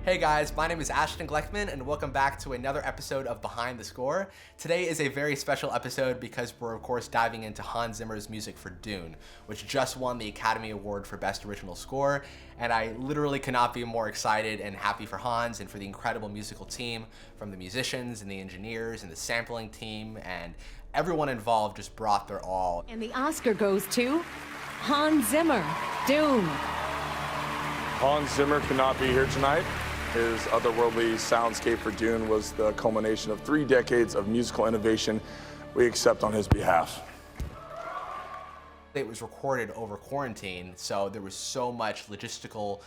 Hey guys, my name is Ashton Gleckman and welcome back to another episode of Behind the Score. Today is a very special episode because we're of course diving into Hans Zimmer's music for Dune, which just won the Academy Award for Best Original Score, and I literally cannot be more excited and happy for Hans and for the incredible musical team, from the musicians and the engineers and the sampling team, and everyone involved just brought their all. And the Oscar goes to Hans Zimmer, Dune. Hans Zimmer could not be here tonight. His otherworldly soundscape for Dune was the culmination of 3 decades of musical innovation we accept on his behalf. It was recorded over quarantine, so there was so much logistical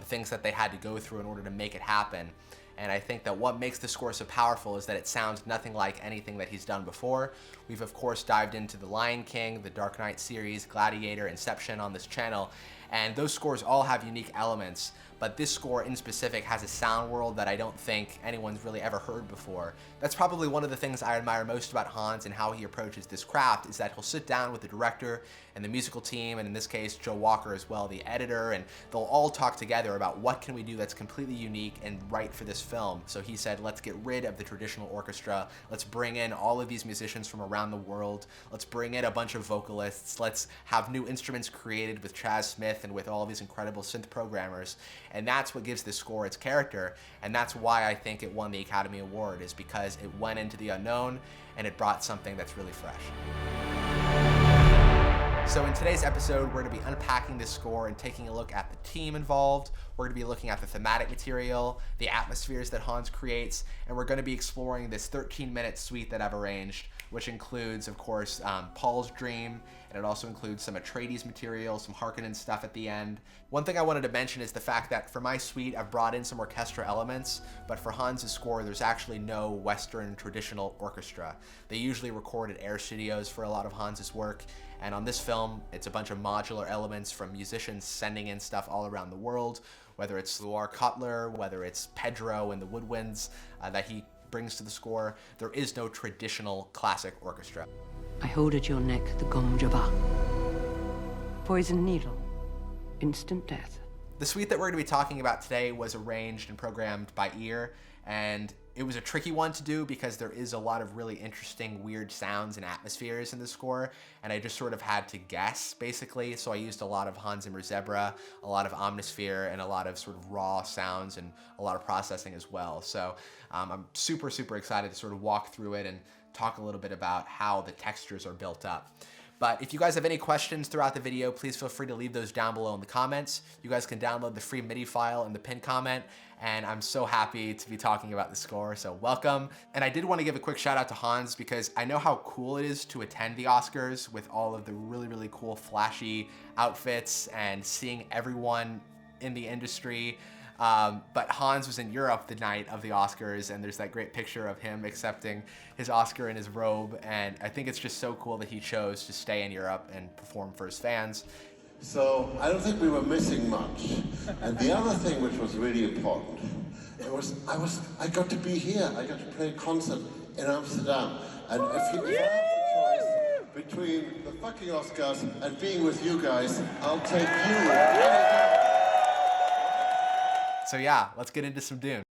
things that they had to go through in order to make it happen. And I think that what makes the score so powerful is that it sounds nothing like anything that he's done before. We've of course dived into The Lion King, the Dark Knight series, Gladiator, Inception on this channel, and those scores all have unique elements, but this score in specific has a sound world that I don't think anyone's really ever heard before. That's probably one of the things I admire most about Hans and how he approaches this craft, is that he'll sit down with the director and the musical team, and in this case Joe Walker as well, the editor, and they'll all talk together about what can we do that's completely unique and right for this film. So he said, let's get rid of the traditional orchestra, let's bring in all of these musicians from around the world, let's bring in a bunch of vocalists, let's have new instruments created with Chaz Smith and with all of these incredible synth programmers, and that's what gives this score its character, and that's why I think it won the Academy Award, is because it went into the unknown and it brought something that's really fresh. So in today's episode, we're going to be unpacking this score and taking a look at the team involved. We're going to be looking at the thematic material, the atmospheres that Hans creates, and we're going to be exploring this 13-minute suite that I've arranged, which includes, of course, Paul's Dream, and it also includes some Atreides material, some Harkonnen stuff at the end. One thing I wanted to mention is the fact that for my suite, I've brought in some orchestra elements, but for Hans's score, there's actually no Western traditional orchestra. They usually record at Air Studios for a lot of Hans's work, and on this film, it's a bunch of modular elements from musicians sending in stuff all around the world, whether it's Loire Cutler, whether it's Pedro and the woodwinds that he brings to the score. There is no traditional classic orchestra. I hold at your neck the Gom Jabbar. Poison needle. Instant death. The suite that we're going to be talking about today was arranged and programmed by ear, and it was a tricky one to do because there is a lot of really interesting, weird sounds and atmospheres in the score, and I just sort of had to guess, basically. So I used a lot of Hans Zimmer Zebra, a lot of Omnisphere, and a lot of sort of raw sounds and a lot of processing as well. So I'm super excited to sort of walk through it and talk a little bit about how the textures are built up. But if you guys have any questions throughout the video, please feel free to leave those down below in the comments. You guys can download the free MIDI file in the pinned comment, and I'm so happy to be talking about the score, so welcome. And I did want to give a quick shout out to Hans because I know how cool it is to attend the Oscars with all of the really cool flashy outfits and seeing everyone in the industry. But Hans was in Europe the night of the Oscars, and there's that great picture of him accepting his Oscar in his robe, and I think it's just so cool that he chose to stay in Europe and perform for his fans. So I don't think we were missing much. And the other thing which was really important, I got to be here. I got to play a concert in Amsterdam. And if you have the choice between the fucking Oscars and being with you guys, I'll take you. So yeah, let's get into some Dune.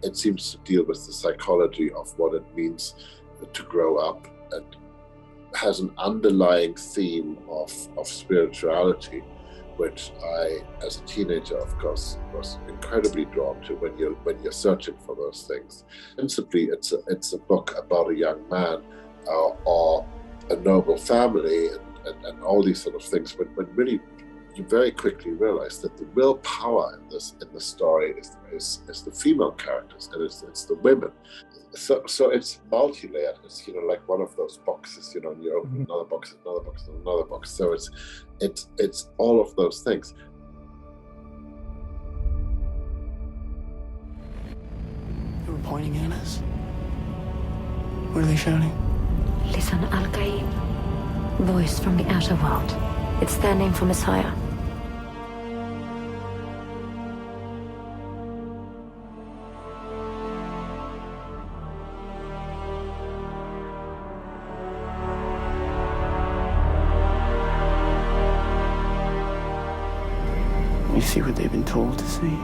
It seems to deal with the psychology of what it means to grow up, and has an underlying theme of spirituality, which I, as a teenager, of course, was incredibly drawn to when you're searching for those things. Principally, it's a book about a young man or a noble family and all these sort of things. When really you very quickly realize that the real power in the story is the female characters, and it's the women. So it's multi-layered. It's like one of those boxes, and you open another box, another box, another box. So it's all of those things. They were pointing at us. What are they shouting? Lisan al-Gaib. Voice from the outer world. It's their name for Messiah. You see what they've been told to see.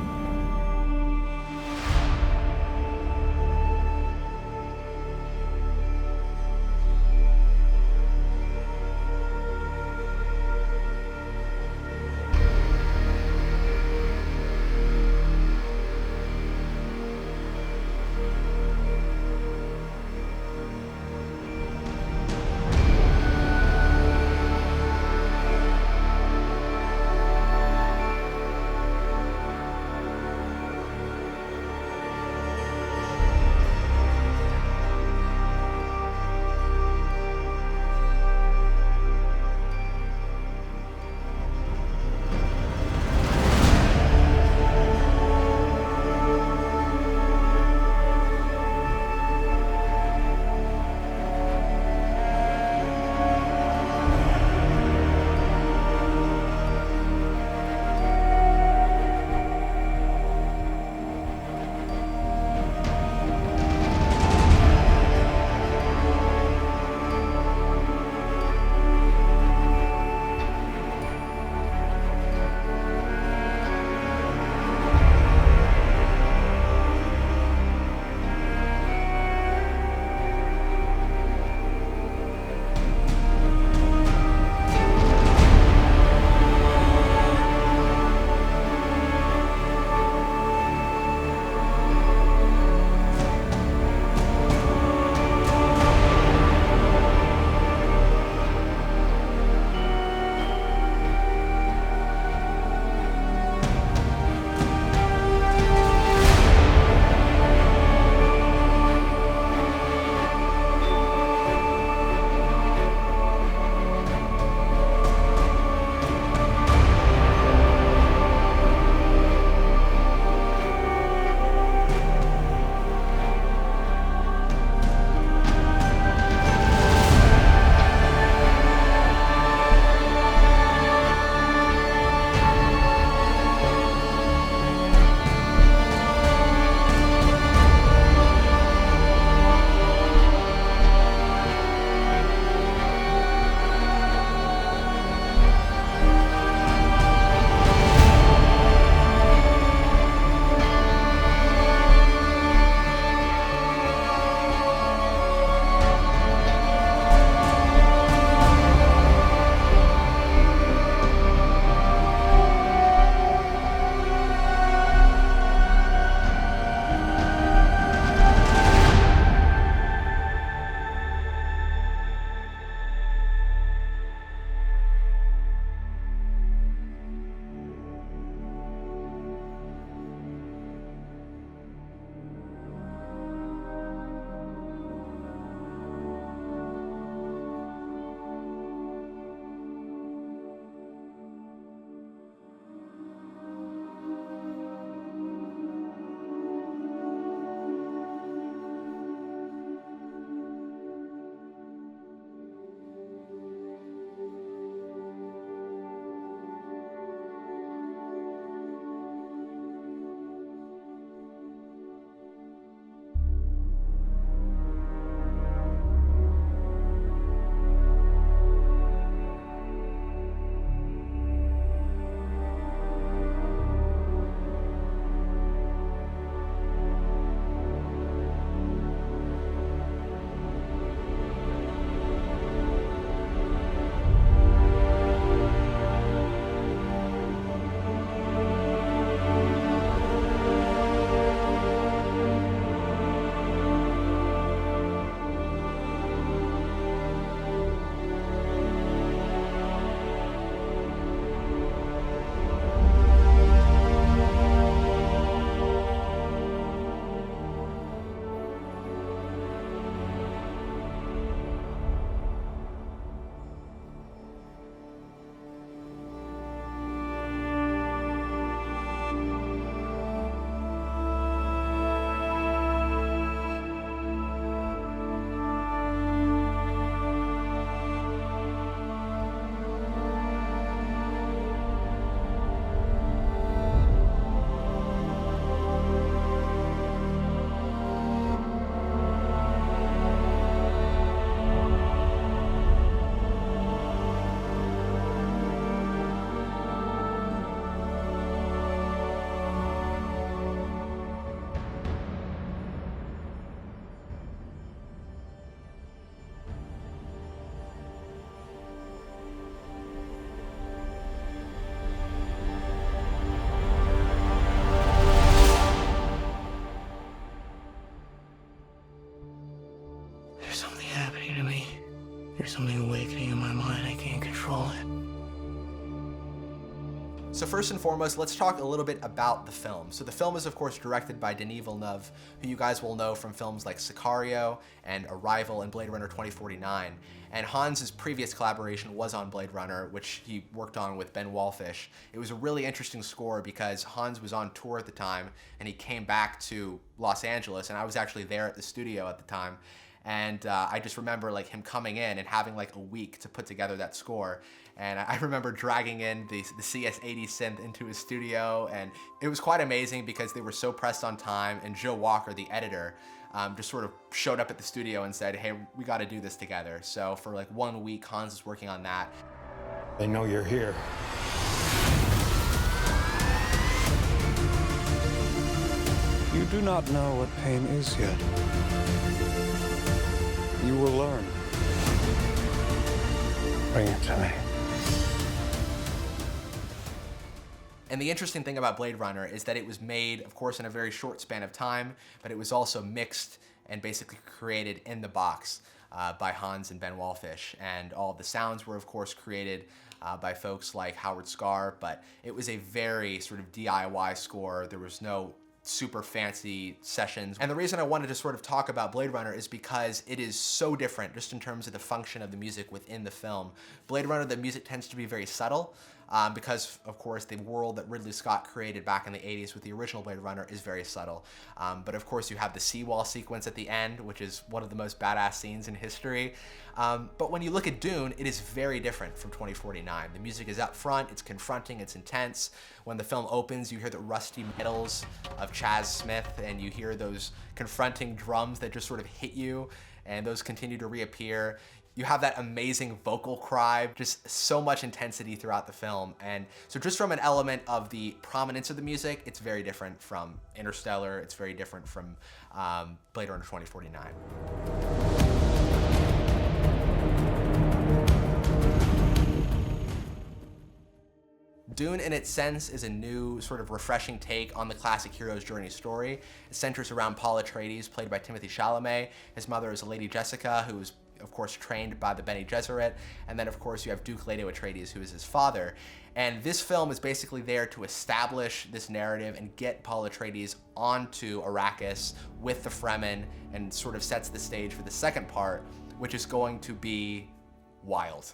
something awakening in my mind. I can't control it. So first and foremost, let's talk a little bit about the film. So the film is, of course, directed by Denis Villeneuve, who you guys will know from films like Sicario and Arrival and Blade Runner 2049. And Hans's previous collaboration was on Blade Runner, which he worked on with Ben Wallfisch. It was a really interesting score because Hans was on tour at the time, and he came back to Los Angeles, and I was actually there at the studio at the time. And I just remember like him coming in and having like a week to put together that score. And I remember dragging in the CS80 synth into his studio, and it was quite amazing because they were so pressed on time, and Joe Walker, the editor, just sort of showed up at the studio and said, hey, we got to do this together. So for like 1 week, Hans was working on that. They know you're here. You do not know what pain is yet. You will learn. Bring it to me. And the interesting thing about Blade Runner is that it was made, of course, in a very short span of time, but it was also mixed and basically created in the box by Hans and Ben Wallfisch. And all of the sounds were, of course, created by folks like Howard Scarr, but it was a very sort of DIY score. There was no super fancy sessions. And the reason I wanted to sort of talk about Blade Runner is because it is so different just in terms of the function of the music within the film. Blade Runner, the music tends to be very subtle because, of course, the world that Ridley Scott created back in the 80s with the original Blade Runner is very subtle. But of course, you have the seawall sequence at the end, which is one of the most badass scenes in history. But when you look at Dune, it is very different from 2049. The music is up front, it's confronting, it's intense. When the film opens, you hear the rusty metals of Chaz Smith, and you hear those confronting drums that just sort of hit you, and those continue to reappear. You have that amazing vocal cry, just so much intensity throughout the film. And so just from an element of the prominence of the music, it's very different from Interstellar, it's very different from Blade Runner 2049. Dune, in its sense, is a new, sort of refreshing take on the classic hero's journey story. It centers around Paul Atreides, played by Timothée Chalamet. His mother is Lady Jessica, who is, of course, trained by the Bene Gesserit. And then, of course, you have Duke Leto Atreides, who is his father. And this film is basically there to establish this narrative and get Paul Atreides onto Arrakis with the Fremen, and sort of sets the stage for the second part, which is going to be wild.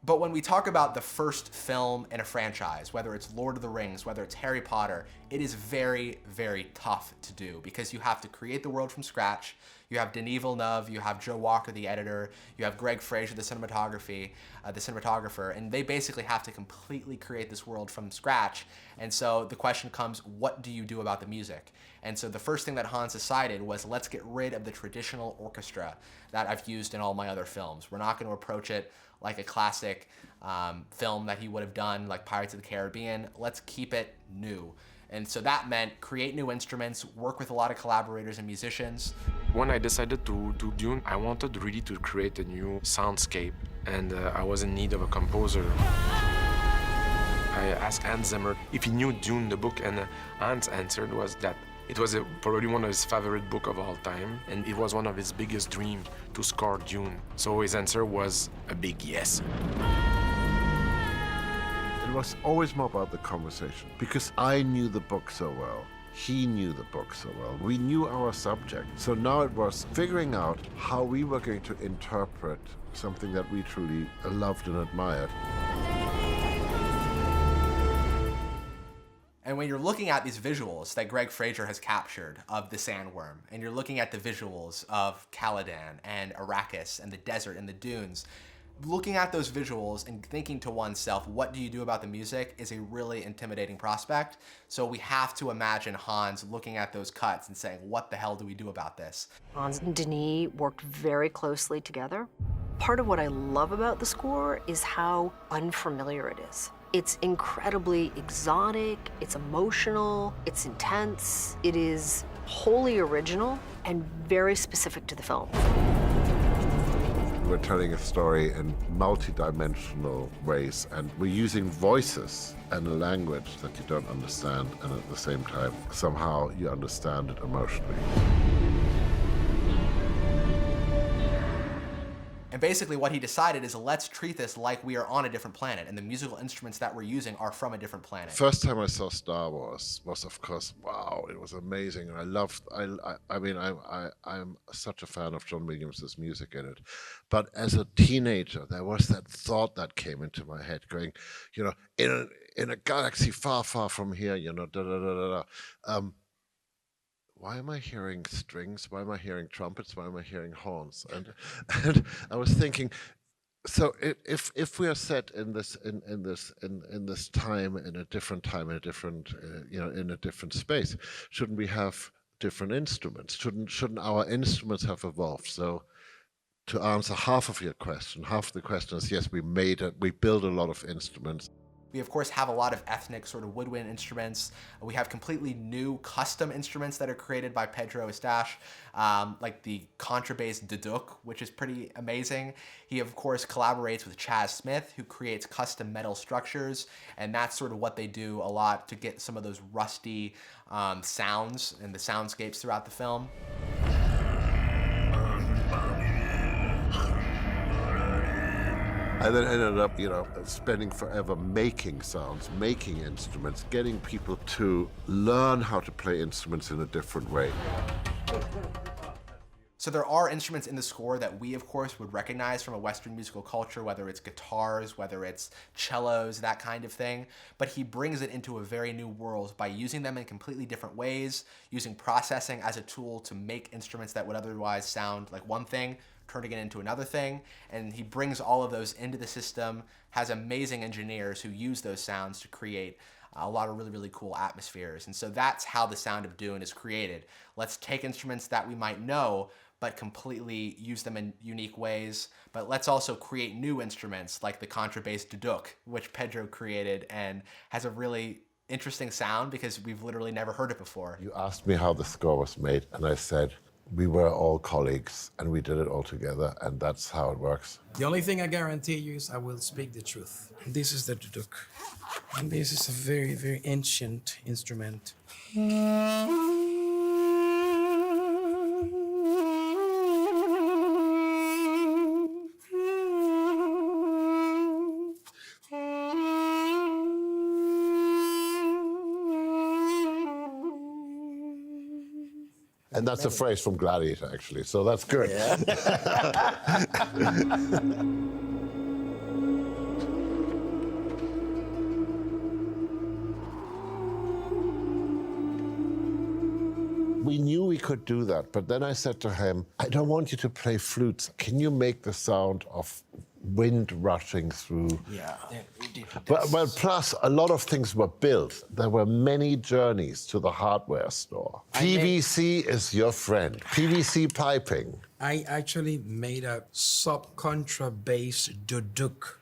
But when we talk about the first film in a franchise, whether it's Lord of the Rings, whether it's Harry Potter, it is very, very tough to do because you have to create the world from scratch. You have Denis Villeneuve, you have Joe Walker, the editor, you have Greg Fraser, the cinematographer, and they basically have to completely create this world from scratch. And so the question comes, what do you do about the music? And so the first thing that Hans decided was, let's get rid of the traditional orchestra that I've used in all my other films. We're not going to approach it like a classic film that he would have done, like Pirates of the Caribbean. Let's keep it new. And so that meant create new instruments, work with a lot of collaborators and musicians. When I decided to do Dune, I wanted really to create a new soundscape, and I was in need of a composer. I asked Hans Zimmer if he knew Dune, the book, and Hans' answer was that it was probably one of his favorite books of all time, and it was one of his biggest dreams to score Dune. So his answer was a big yes. It was always more about the conversation, because I knew the book so well. He knew the book so well. We knew our subject. So now it was figuring out how we were going to interpret something that we truly loved and admired. And when you're looking at these visuals that Greg Fraser has captured of the sandworm, and you're looking at the visuals of Caladan and Arrakis and the desert and the dunes, looking at those visuals and thinking to oneself, what do you do about the music, is a really intimidating prospect. So we have to imagine Hans looking at those cuts and saying, what the hell do we do about this? Hans and Denis worked very closely together. Part of what I love about the score is how unfamiliar it is. It's incredibly exotic, it's emotional, it's intense. It is wholly original and very specific to the film. We're telling a story in multi-dimensional ways, and we're using voices and a language that you don't understand, and at the same time, somehow you understand it emotionally. And basically what he decided is, let's treat this like we are on a different planet, and the musical instruments that we're using are from a different planet. First time I saw Star Wars was, of course, wow, it was amazing. I'm such a fan of John Williams' music in it. But as a teenager, there was that thought that came into my head going, in a galaxy far, far from here, why am I hearing strings? Why am I hearing trumpets? Why am I hearing horns? And I was thinking, so if we are set in this time, in a different time, in a different in a different space, shouldn't we have different instruments? Shouldn't our instruments have evolved? So to answer half of your question, half of the question is yes, we build a lot of instruments. We, of course, have a lot of ethnic sort of woodwind instruments. We have completely new custom instruments that are created by Pedro Estache, like the contrabass duduk, which is pretty amazing. He, of course, collaborates with Chaz Smith, who creates custom metal structures, and that's sort of what they do a lot to get some of those rusty sounds and the soundscapes throughout the film. I then ended up, spending forever making sounds, making instruments, getting people to learn how to play instruments in a different way. So there are instruments in the score that we, of course, would recognize from a Western musical culture, whether it's guitars, whether it's cellos, that kind of thing. But he brings it into a very new world by using them in completely different ways, using processing as a tool to make instruments that would otherwise sound like one thing, turning it into another thing, and he brings all of those into the system, has amazing engineers who use those sounds to create a lot of really, really cool atmospheres. And so that's how the sound of Dune is created. Let's take instruments that we might know, but completely use them in unique ways. But let's also create new instruments like the contrabass duduk, which Pedro created and has a really interesting sound because we've literally never heard it before. You asked me how the score was made, and I said, we were all colleagues and we did it all together, and that's how it works. The only thing I guarantee you is I will speak the truth. This is the duduk. And this is a very, very ancient instrument. And that's a phrase from Gladiator, actually, so that's good. Yeah. We knew we could do that, but then I said to him, I don't want you to play flutes. Can you make the sound of wind rushing through? Yeah, we did. Well, plus, a lot of things were built. There were many journeys to the hardware store. PVC is your friend. PVC piping. I actually made a sub-contrabass duduk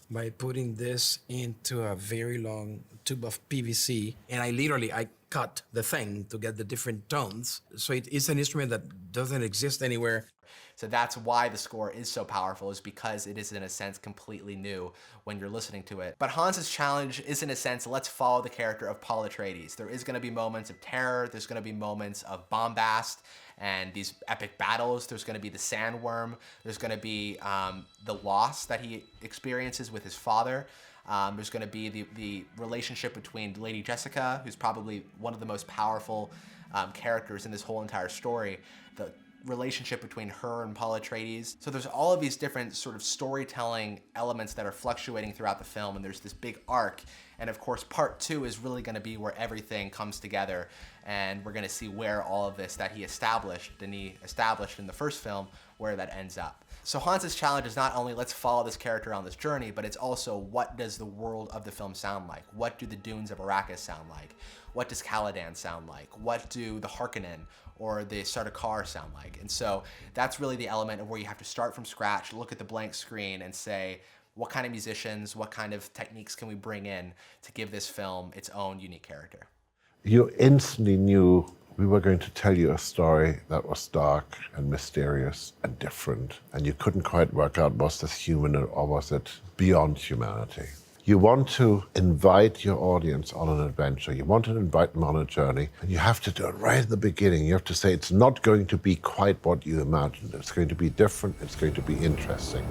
by putting this into a very long tube of PVC, and I cut the thing to get the different tones. So it's an instrument that doesn't exist anywhere. So that's why the score is so powerful, is because it is, in a sense, completely new when you're listening to it. But Hans's challenge is, in a sense, let's follow the character of Paul Atreides. There is going to be moments of terror. There's going to be moments of bombast and these epic battles. There's going to be the sandworm. There's going to be the loss that he experiences with his father. There's going to be the relationship between Lady Jessica, who's probably one of the most powerful characters in this whole entire story. The relationship between her and Paul Atreides. So there's all of these different sort of storytelling elements that are fluctuating throughout the film, and there's this big arc. And of course, part 2 is really going to be where everything comes together, and we're going to see where all of this that Denis established in the first film, where that ends up. So Hans's challenge is not only let's follow this character on this journey, but it's also what does the world of the film sound like? What do the dunes of Arrakis sound like? What does Caladan sound like? What do the Harkonnen or the Sardaukar sound like? And so that's really the element of where you have to start from scratch, look at the blank screen and say, what kind of musicians, what kind of techniques can we bring in to give this film its own unique character? You instantly knew we were going to tell you a story that was dark and mysterious and different, and you couldn't quite work out, was this human or was it beyond humanity? You want to invite your audience on an adventure. You want to invite them on a journey. And you have to do it right at the beginning. You have to say it's not going to be quite what you imagined. It's going to be different. It's going to be interesting.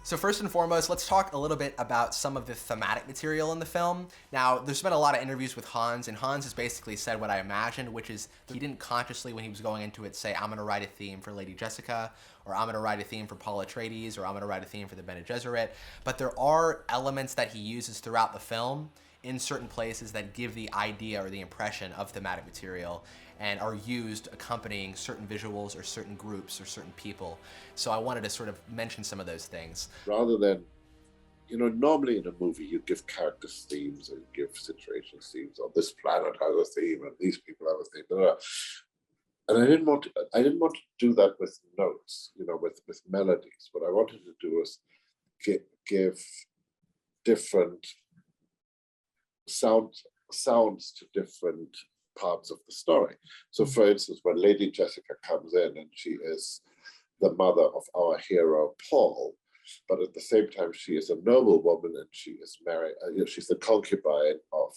So first and foremost, let's talk a little bit about some of the thematic material in the film. Now, there's been a lot of interviews with Hans, and Hans has basically said what I imagined, which is he didn't consciously, when he was going into it, say, I'm gonna write a theme for Lady Jessica, or I'm gonna write a theme for Paul Atreides, or I'm gonna write a theme for the Bene Gesserit. But there are elements that he uses throughout the film in certain places that give the idea or the impression of thematic material and are used accompanying certain visuals or certain groups or certain people. So I wanted to sort of mention some of those things. Rather than, normally in a movie you give characters themes and give situations themes, or this planet has a theme and these people have a theme. Blah, blah. And I didn't want to do that with notes, with melodies. What I wanted to do was give different sounds to different parts of the story. So for instance, when Lady Jessica comes in and she is the mother of our hero Paul, but at the same time she is a noble woman and she is married, she's the concubine of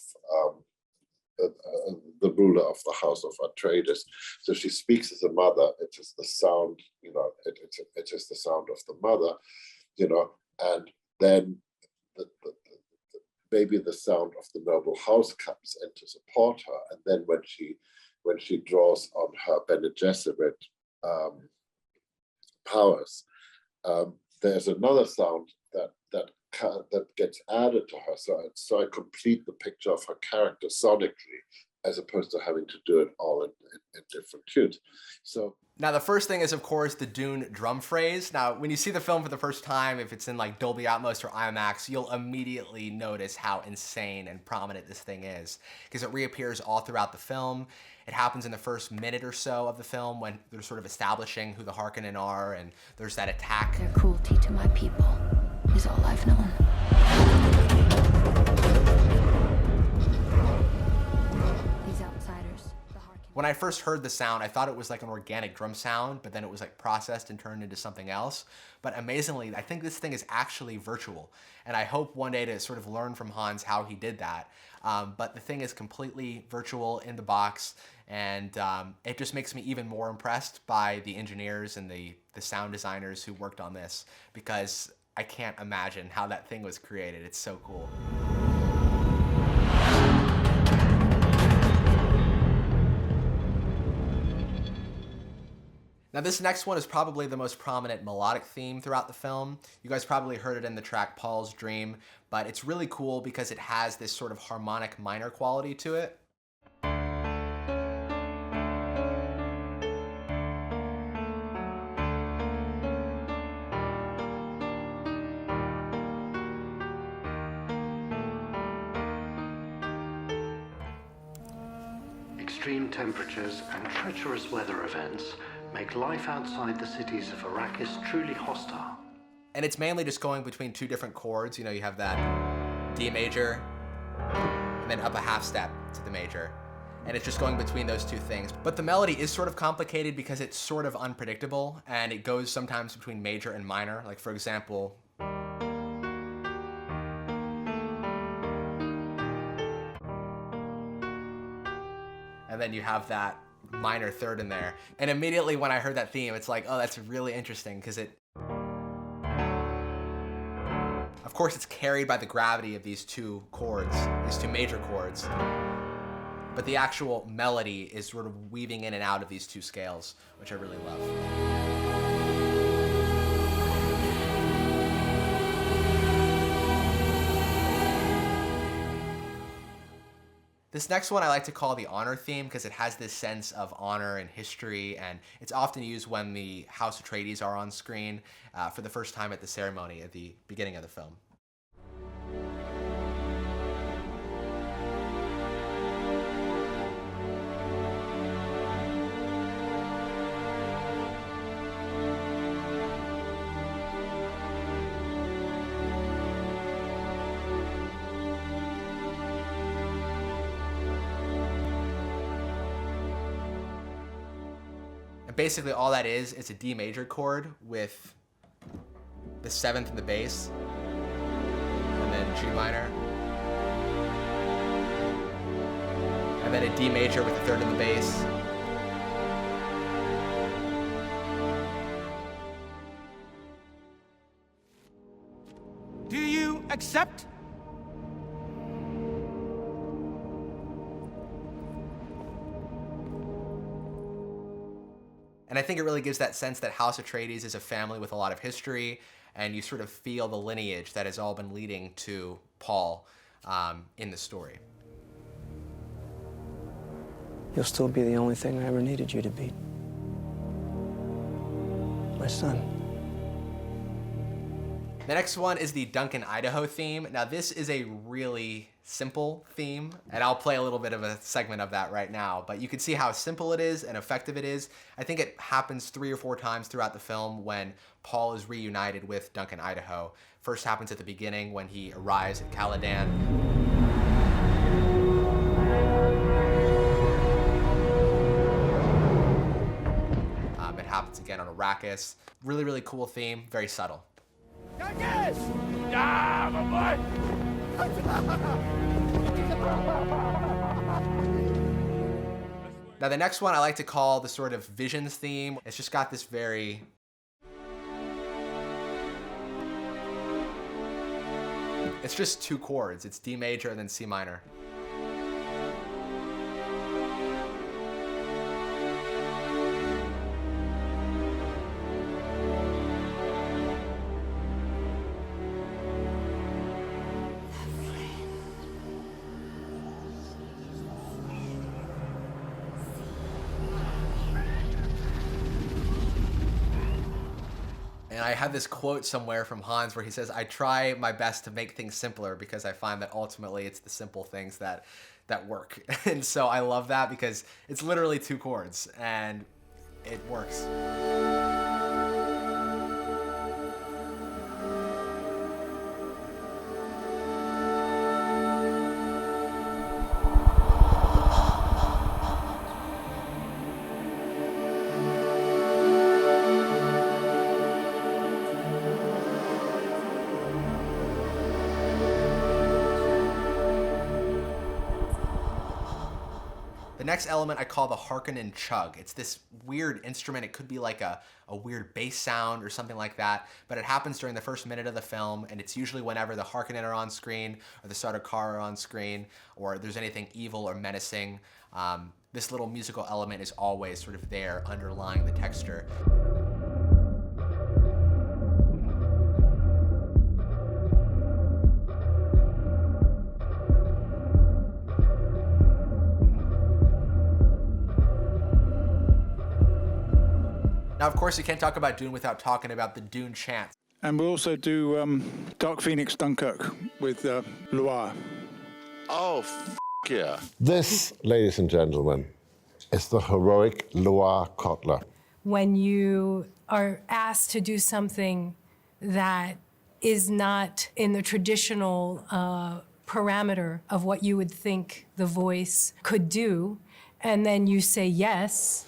the ruler of the house of Atreides. So she speaks as a mother. It is the sound, it is the sound of the mother, and then maybe the sound of the noble house comes in to support her. And then when she draws on her Bene Gesserit powers, there's another sound that gets added to her. So I complete the picture of her character sonically, as opposed to having to do it all in different tunes. So now the first thing is, of course, the Dune drum phrase. Now, when you see the film for the first time, if it's in like Dolby Atmos or IMAX, you'll immediately notice how insane and prominent this thing is, because it reappears all throughout the film. It happens in the first minute or so of the film when they're sort of establishing who the Harkonnen are, and there's that attack. Their cruelty to my people is all I've known. When I first heard the sound, I thought it was like an organic drum sound, but then it was like processed and turned into something else. But amazingly, I think this thing is actually virtual. And I hope one day to sort of learn from Hans how he did that. But the thing is completely virtual in the box. And it just makes me even more impressed by the engineers and the sound designers who worked on this, because I can't imagine how that thing was created. It's so cool. Now this next one is probably the most prominent melodic theme throughout the film. You guys probably heard it in the track Paul's Dream, but it's really cool because it has this sort of harmonic minor quality to it. Extreme temperatures and treacherous weather events make life outside the cities of Arrakis truly hostile. And it's mainly just going between two different chords. You have that D major, and then up a half step to the major. And it's just going between those two things. But the melody is sort of complicated because it's sort of unpredictable, and it goes sometimes between major and minor. Like for example, and then you have that minor third in there. And immediately when I heard that theme, it's like, oh, that's really interesting, because of course it's carried by the gravity of these two chords, these two major chords. But the actual melody is sort of weaving in and out of these two scales, which I really love. This next one I like to call the honor theme because it has this sense of honor and history, and it's often used when the House Atreides are on screen for the first time at the ceremony at the beginning of the film. And basically all that is, it's a D major chord with the 7th in the bass, and then G minor, and then a D major with the 3rd in the bass. Do you accept? And I think it really gives that sense that House Atreides is a family with a lot of history, and you sort of feel the lineage that has all been leading to Paul in the story. You'll still be the only thing I ever needed you to be. My son. The next one is the Duncan, Idaho theme. Now this is a really simple theme, and I'll play a little bit of a segment of that right now, but you can see how simple it is and effective it is. I think it happens 3 or 4 times throughout the film when Paul is reunited with Duncan, Idaho. First happens at the beginning when he arrives at Caladan. It happens again on Arrakis. Really, really cool theme, very subtle. Now the next one I like to call the sort of Visions theme. It's just got this very... It's just 2 chords. It's D major and then C minor. And I have this quote somewhere from Hans where he says, "I try my best to make things simpler because I find that ultimately it's the simple things that work." And so I love that because it's literally 2 chords and it works. The next element I call the Harkonnen chug. It's this weird instrument. It could be like a weird bass sound or something like that, but it happens during the first minute of the film, and it's usually whenever the Harkonnen are on screen or the Sardaukar are on screen or there's anything evil or menacing. This little musical element is always sort of there underlying the texture. Now, of course, you can't talk about Dune without talking about the Dune chant. And we'll also do Dark Phoenix Dunkirk with Loire. Oh, yeah. This, ladies and gentlemen, is the heroic Loire Kotler. When you are asked to do something that is not in the traditional parameter of what you would think the voice could do, and then you say yes,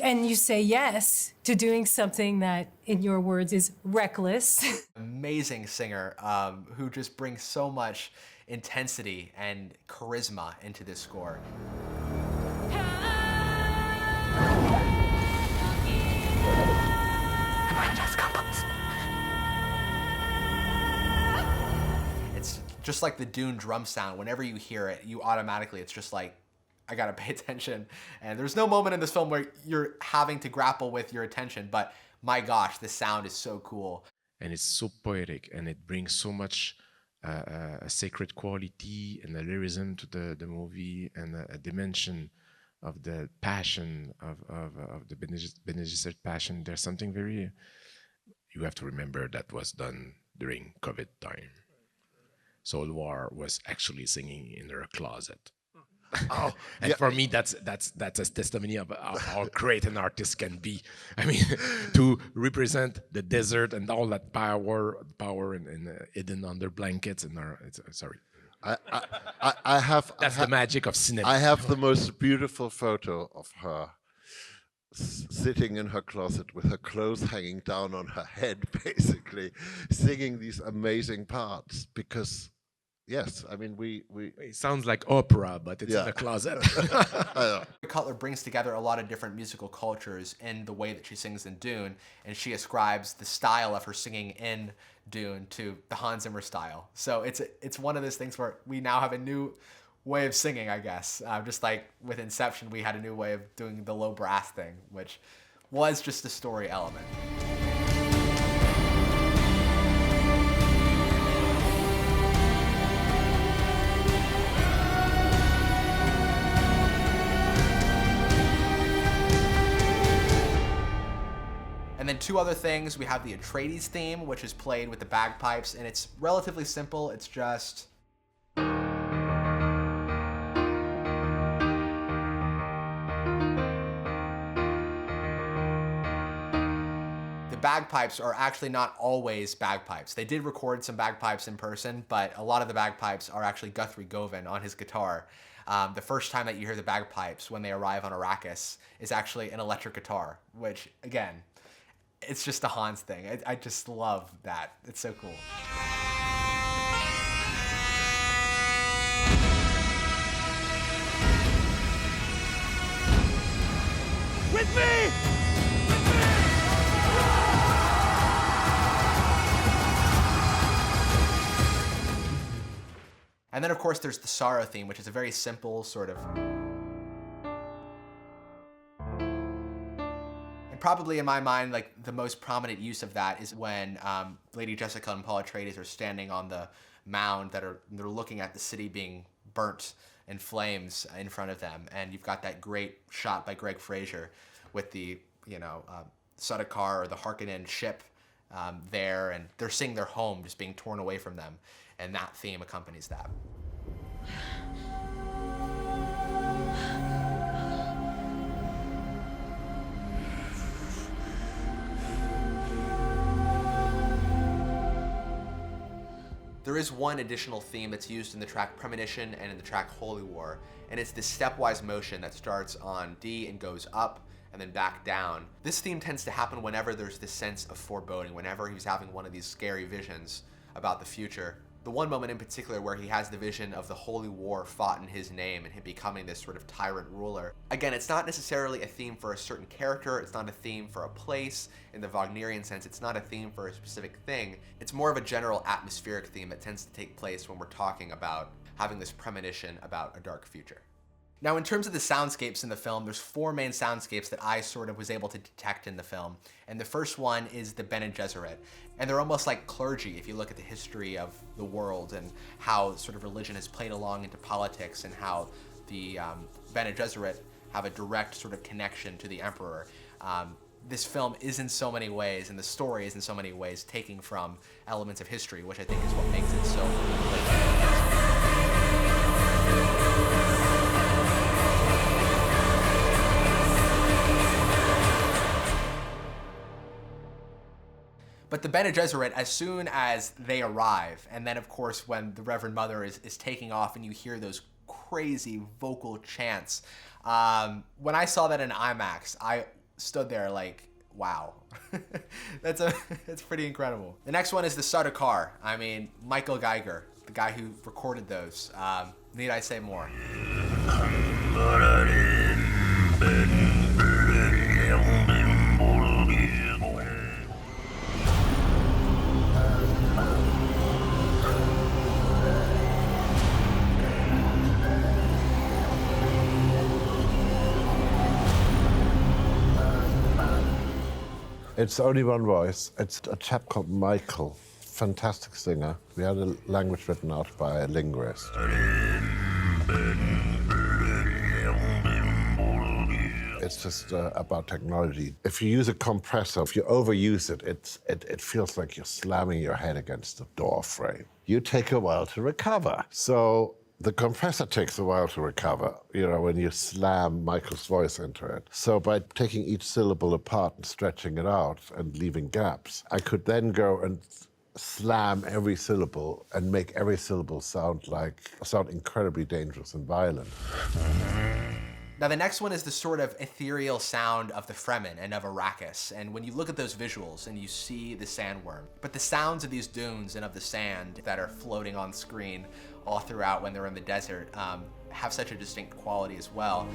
and you say yes to doing something that, in your words, is reckless. Amazing singer who just brings so much intensity and charisma into this score. It's just like the Dune drum sound. Whenever you hear it, you automatically, it's just like, I gotta pay attention. And there's no moment in this film where you're having to grapple with your attention, but my gosh, the sound is so cool. And it's so poetic, and it brings so much a sacred quality and a lyrism to the movie, and a dimension of the passion of the Bene Gesserit passion. There's something very, you have to remember that was done during COVID time. Solwar was actually singing in her closet. Oh, and for me, that's a testimony of how great an artist can be. I mean, to represent the desert and all that power and hidden under blankets and sorry. I have the magic of cinema. I have the most beautiful photo of her sitting in her closet with her clothes hanging down on her head, basically, singing these amazing parts. Because, yes, I mean, it sounds like opera, but it's in the closet. Cutler brings together a lot of different musical cultures in the way that she sings in Dune, and she ascribes the style of her singing in Dune to the Hans Zimmer style. So it's one of those things where we now have a new way of singing, I guess. Just like with Inception, we had a new way of doing the low brass thing, which was just a story element. And then two other things. We have the Atreides theme, which is played with the bagpipes, and it's relatively simple. It's just... The bagpipes are actually not always bagpipes. They did record some bagpipes in person, but a lot of the bagpipes are actually Guthrie Govan on his guitar. The first time that you hear the bagpipes when they arrive on Arrakis is actually an electric guitar, which, again, it's just a Hans thing. I just love that. It's so cool. With me! And then, of course, there's the Sorrow theme, which is a very simple sort of... Probably in my mind, like the most prominent use of that is when Lady Jessica and Paul Atreides are standing on the mound they're looking at the city being burnt in flames in front of them, and you've got that great shot by Greg Fraser with the Sardaukar or the Harkonnen ship there, and they're seeing their home just being torn away from them, and that theme accompanies that. There is one additional theme that's used in the track Premonition and in the track Holy War, and it's this stepwise motion that starts on D and goes up and then back down. This theme tends to happen whenever there's this sense of foreboding, whenever he's having one of these scary visions about the future. The one moment in particular where he has the vision of the Holy War fought in his name and him becoming this sort of tyrant ruler. Again, it's not necessarily a theme for a certain character, it's not a theme for a place. In the Wagnerian sense, it's not a theme for a specific thing. It's more of a general atmospheric theme that tends to take place when we're talking about having this premonition about a dark future. Now, in terms of the soundscapes in the film, there's four main soundscapes that I sort of was able to detect in the film. And the first one is the Bene Gesserit. And they're almost like clergy if you look at the history of the world and how sort of religion has played along into politics and how the Bene Gesserit have a direct sort of connection to the emperor. This film is in so many ways, and the story is in so many ways taking from elements of history, which I think is what makes it so But the Bene Gesserit, as soon as they arrive, and then of course when the Reverend Mother is taking off and you hear those crazy vocal chants, when I saw that in IMAX, I stood there like, wow. That's pretty incredible. The next one is the Sardaukar. I mean, Michael Geiger, the guy who recorded those. Need I say more? It's only one voice. It's a chap called Michael. fantastic singer. We had a language written out by a linguist. It's just about technology. If you use a compressor, if you overuse it, it feels like you're slamming your head against the door frame. You take a while to recover. So the compressor takes a while to recover, you know, when you slam Michael's voice into it. So by taking each syllable apart and stretching it out and leaving gaps, I could then go and slam every syllable and make every syllable sound incredibly dangerous and violent. Now, the next one is the sort of ethereal sound of the Fremen and of Arrakis. And when you look at those visuals and you see the sandworm, but the sounds of these dunes and of the sand that are floating on screen all throughout when they're in the desert have such a distinct quality as well.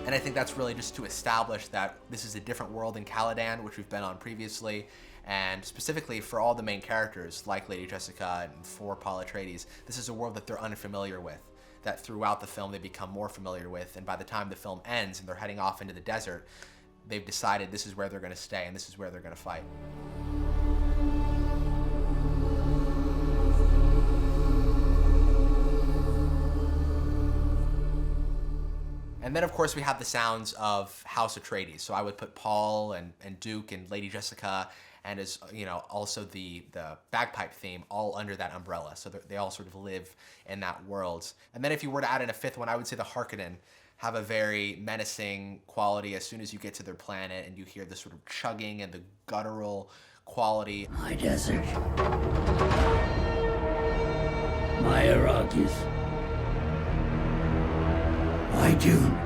And I think that's really just to establish that this is a different world in Caladan, which we've been on previously, and specifically for all the main characters, like Lady Jessica and for Paul Atreides, this is a world that they're unfamiliar with, that throughout the film they become more familiar with, and by the time the film ends and they're heading off into the desert, they've decided this is where they're going to stay and this is where they're going to fight. And then, of course, we have the sounds of House Atreides. So I would put Paul and Duke and Lady Jessica and, as you know, also the bagpipe theme all under that umbrella. So they all sort of live in that world. And then if you were to add in a fifth one, I would say the Harkonnen have a very menacing quality as soon as you get to their planet and you hear the sort of chugging and the guttural quality. My desert. My Arrakis. My Dune.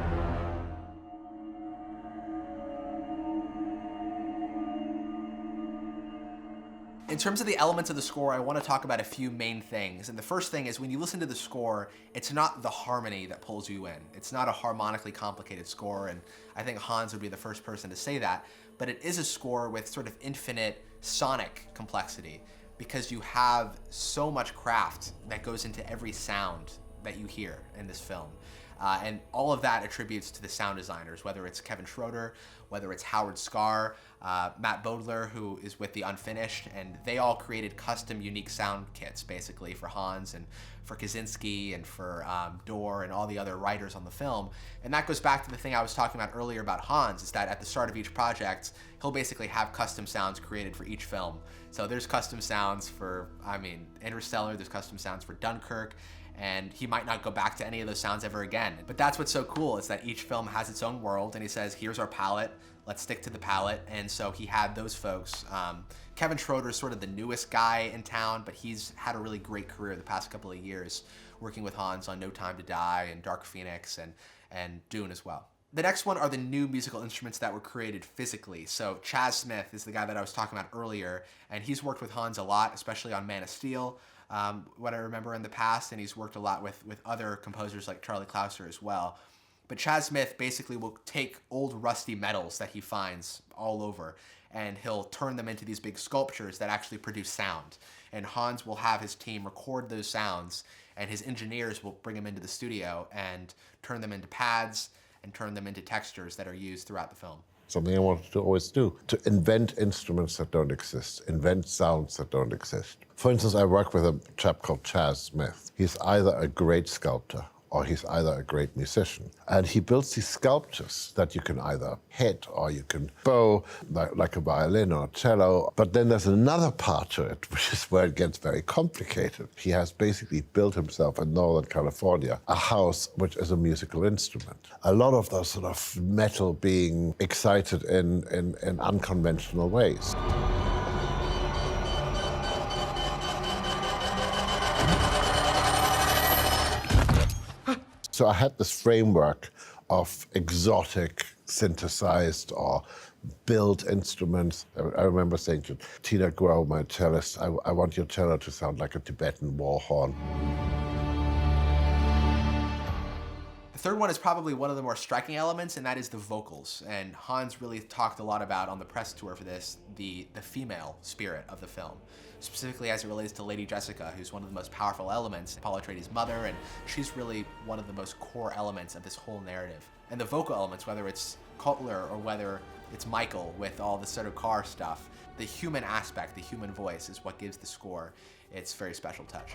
In terms of the elements of the score, I want to talk about a few main things. And the first thing is when you listen to the score, it's not the harmony that pulls you in. It's not a harmonically complicated score, and I think Hans would be the first person to say that, but it is a score with sort of infinite sonic complexity because you have so much craft that goes into every sound that you hear in this film. And all of that attributes to the sound designers, whether it's Kevin Schroeder, whether it's Howard Scarr, Matt Bodler, who is with The Unfinished, and they all created custom, unique sound kits, basically, for Hans and for Kaczynski and for Dorr and all the other writers on the film. And that goes back to the thing I was talking about earlier about Hans, is that at the start of each project, he'll basically have custom sounds created for each film. So there's custom sounds for, Interstellar, there's custom sounds for Dunkirk, and he might not go back to any of those sounds ever again. But that's what's so cool, is that each film has its own world, and he says, here's our palette, let's stick to the palette. And so he had those folks. Kevin Schroeder is sort of the newest guy in town, but he's had a really great career the past couple of years, working with Hans on No Time to Die and Dark Phoenix and Dune as well. The next one are the new musical instruments that were created physically. So Chaz Smith is the guy that I was talking about earlier, and he's worked with Hans a lot, especially on Man of Steel, what I remember in the past, and he's worked a lot with other composers like Charlie Clouser as well. But Chaz Smith basically will take old rusty metals that he finds all over, and he'll turn them into these big sculptures that actually produce sound. And Hans will have his team record those sounds, and his engineers will bring them into the studio and turn them into pads and turn them into textures that are used throughout the film. Something I wanted to always do, to invent instruments that don't exist, invent sounds that don't exist. For instance, I work with a chap called Chaz Smith. He's either a great sculptor or he's either a great musician. And he builds these sculptures that you can either hit or you can bow, like a violin or a cello. But then there's another part to it, which is where it gets very complicated. He has basically built himself in Northern California a house which is a musical instrument. A lot of those sort of metal being excited in unconventional ways. So I had this framework of exotic, synthesized or built instruments. I remember saying to Tina Guo, my cellist, I want your cello to sound like a Tibetan war horn. The third one is probably one of the more striking elements, and that is the vocals. And Hans really talked a lot about, on the press tour for this, the female spirit of the film, specifically as it relates to Lady Jessica, who's one of the most powerful elements, Paul Atreides' mother, and she's really one of the most core elements of this whole narrative. And the vocal elements, whether it's Cutler or whether it's Michael with all the sort of car stuff, the human aspect, the human voice is what gives the score its very special touch.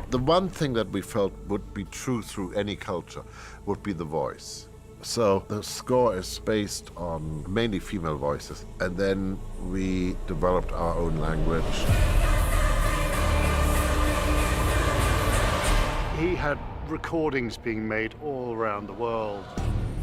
The one thing that we felt would be true through any culture would be the voice. So the score is based on mainly female voices, and then we developed our own language. He had recordings being made all around the world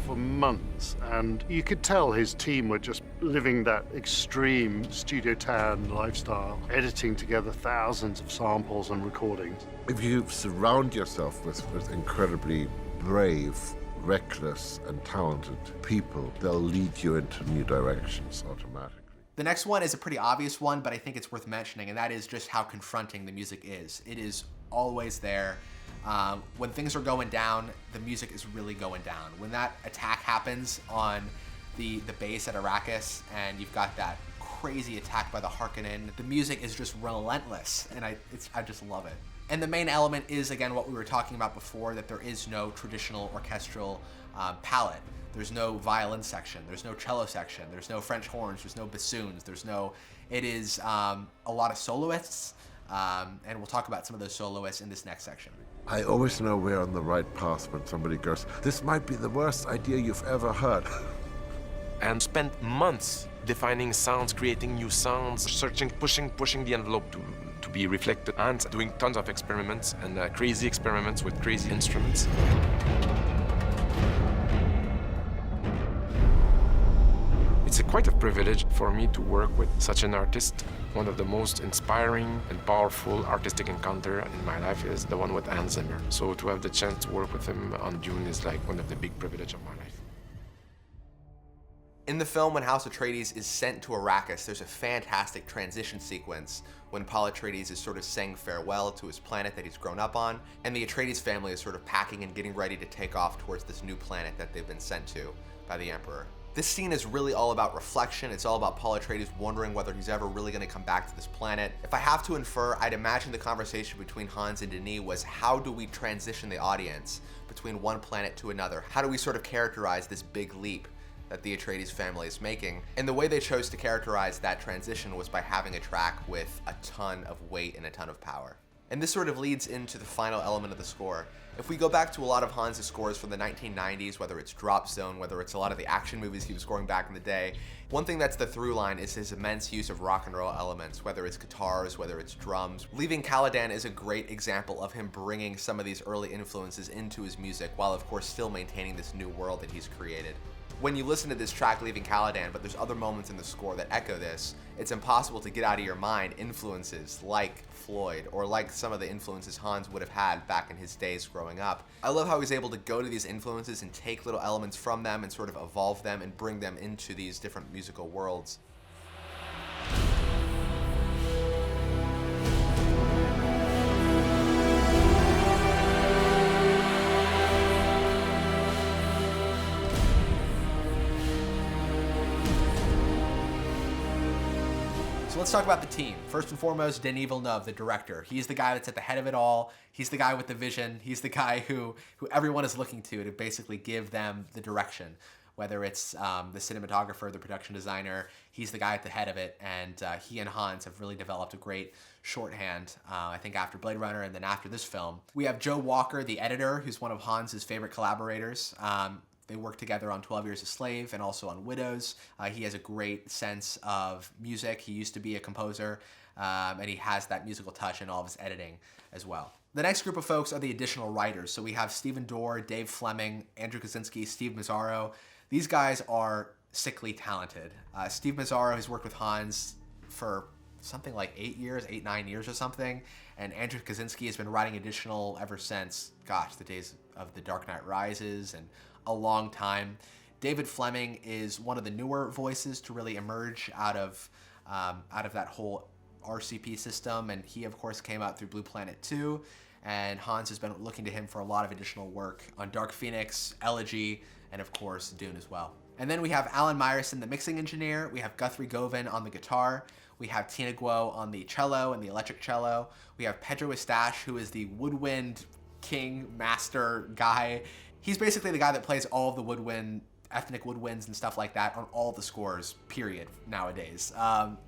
for months, and you could tell his team were just living that extreme Studio Tan lifestyle, editing together thousands of samples and recordings. If you surround yourself with incredibly brave, reckless, and talented people, they'll lead you into new directions automatically. The next one is a pretty obvious one, but I think it's worth mentioning, and that is just how confronting the music is. It is always there. When things are going down, the music is really going down. When that attack happens on the base at Arrakis, and you've got that crazy attack by the Harkonnen, the music is just relentless, and I just love it. And the main element is, again, what we were talking about before, that there is no traditional orchestral palette. There's no violin section, there's no cello section, there's no French horns, there's no bassoons, it is a lot of soloists, and we'll talk about some of those soloists in this next section. I always know we're on the right path when somebody goes, "This might be the worst idea you've ever heard." And spent months defining sounds, creating new sounds, searching, pushing the envelope to be reflected, and doing tons of experiments and crazy experiments with crazy instruments. It's quite a privilege for me to work with such an artist. One of the most inspiring and powerful artistic encounter in my life is the one with Hans Zimmer. So to have the chance to work with him on Dune is like one of the big privileges of my life. In the film, when House Atreides is sent to Arrakis, there's a fantastic transition sequence when Paul Atreides is sort of saying farewell to his planet that he's grown up on, and the Atreides family is sort of packing and getting ready to take off towards this new planet that they've been sent to by the Emperor. This scene is really all about reflection. It's all about Paul Atreides wondering whether he's ever really going to come back to this planet. If I have to infer, I'd imagine the conversation between Hans and Denis was, how do we transition the audience between one planet to another? How do we sort of characterize this big leap that the Atreides family is making? And the way they chose to characterize that transition was by having a track with a ton of weight and a ton of power. And this sort of leads into the final element of the score. If we go back to a lot of Hans' scores from the 1990s, whether it's Drop Zone, whether it's a lot of the action movies he was scoring back in the day, one thing that's the through line is his immense use of rock and roll elements, whether it's guitars, whether it's drums. Leaving Caladan is a great example of him bringing some of these early influences into his music, while of course still maintaining this new world that he's created. When you listen to this track, Leaving Caladan, but there's other moments in the score that echo this, it's impossible to get out of your mind influences like Floyd, or like some of the influences Hans would have had back in his days growing up. I love how he's able to go to these influences and take little elements from them and sort of evolve them and bring them into these different musical worlds. Let's talk about the team. First and foremost, Denis Villeneuve, the director. He's the guy that's at the head of it all. He's the guy with the vision. He's the guy who everyone is looking to basically give them the direction. Whether it's the cinematographer, the production designer, he's the guy at the head of it, and he and Hans have really developed a great shorthand, I think after Blade Runner and then after this film. We have Joe Walker, the editor, who's one of Hans' favorite collaborators. They work together on 12 Years a Slave and also on Widows. He has a great sense of music. He used to be a composer, and he has that musical touch in all of his editing as well. The next group of folks are the additional writers. So we have Stephen Dorr, Dave Fleming, Andrew Kaczynski, Steve Mazzaro. These guys are sickly talented. Steve Mazzaro has worked with Hans for something like 9 years or something. And Andrew Kaczynski has been writing additional ever since, the days of The Dark Knight Rises and a long time. David Fleming is one of the newer voices to really emerge out of that whole RCP system, and he of course came out through Blue Planet 2. and Hans has been looking to him for a lot of additional work on Dark Phoenix, Elegy, and of course Dune as well. And then we have Alan Meyerson, the mixing engineer. We have Guthrie Govan on the guitar. We have Tina Guo on the cello and the electric cello. We have Pedro Eustache, who is the woodwind king master guy. He's basically the guy that plays all of the woodwind, ethnic woodwinds and stuff like that on all the scores, period, nowadays.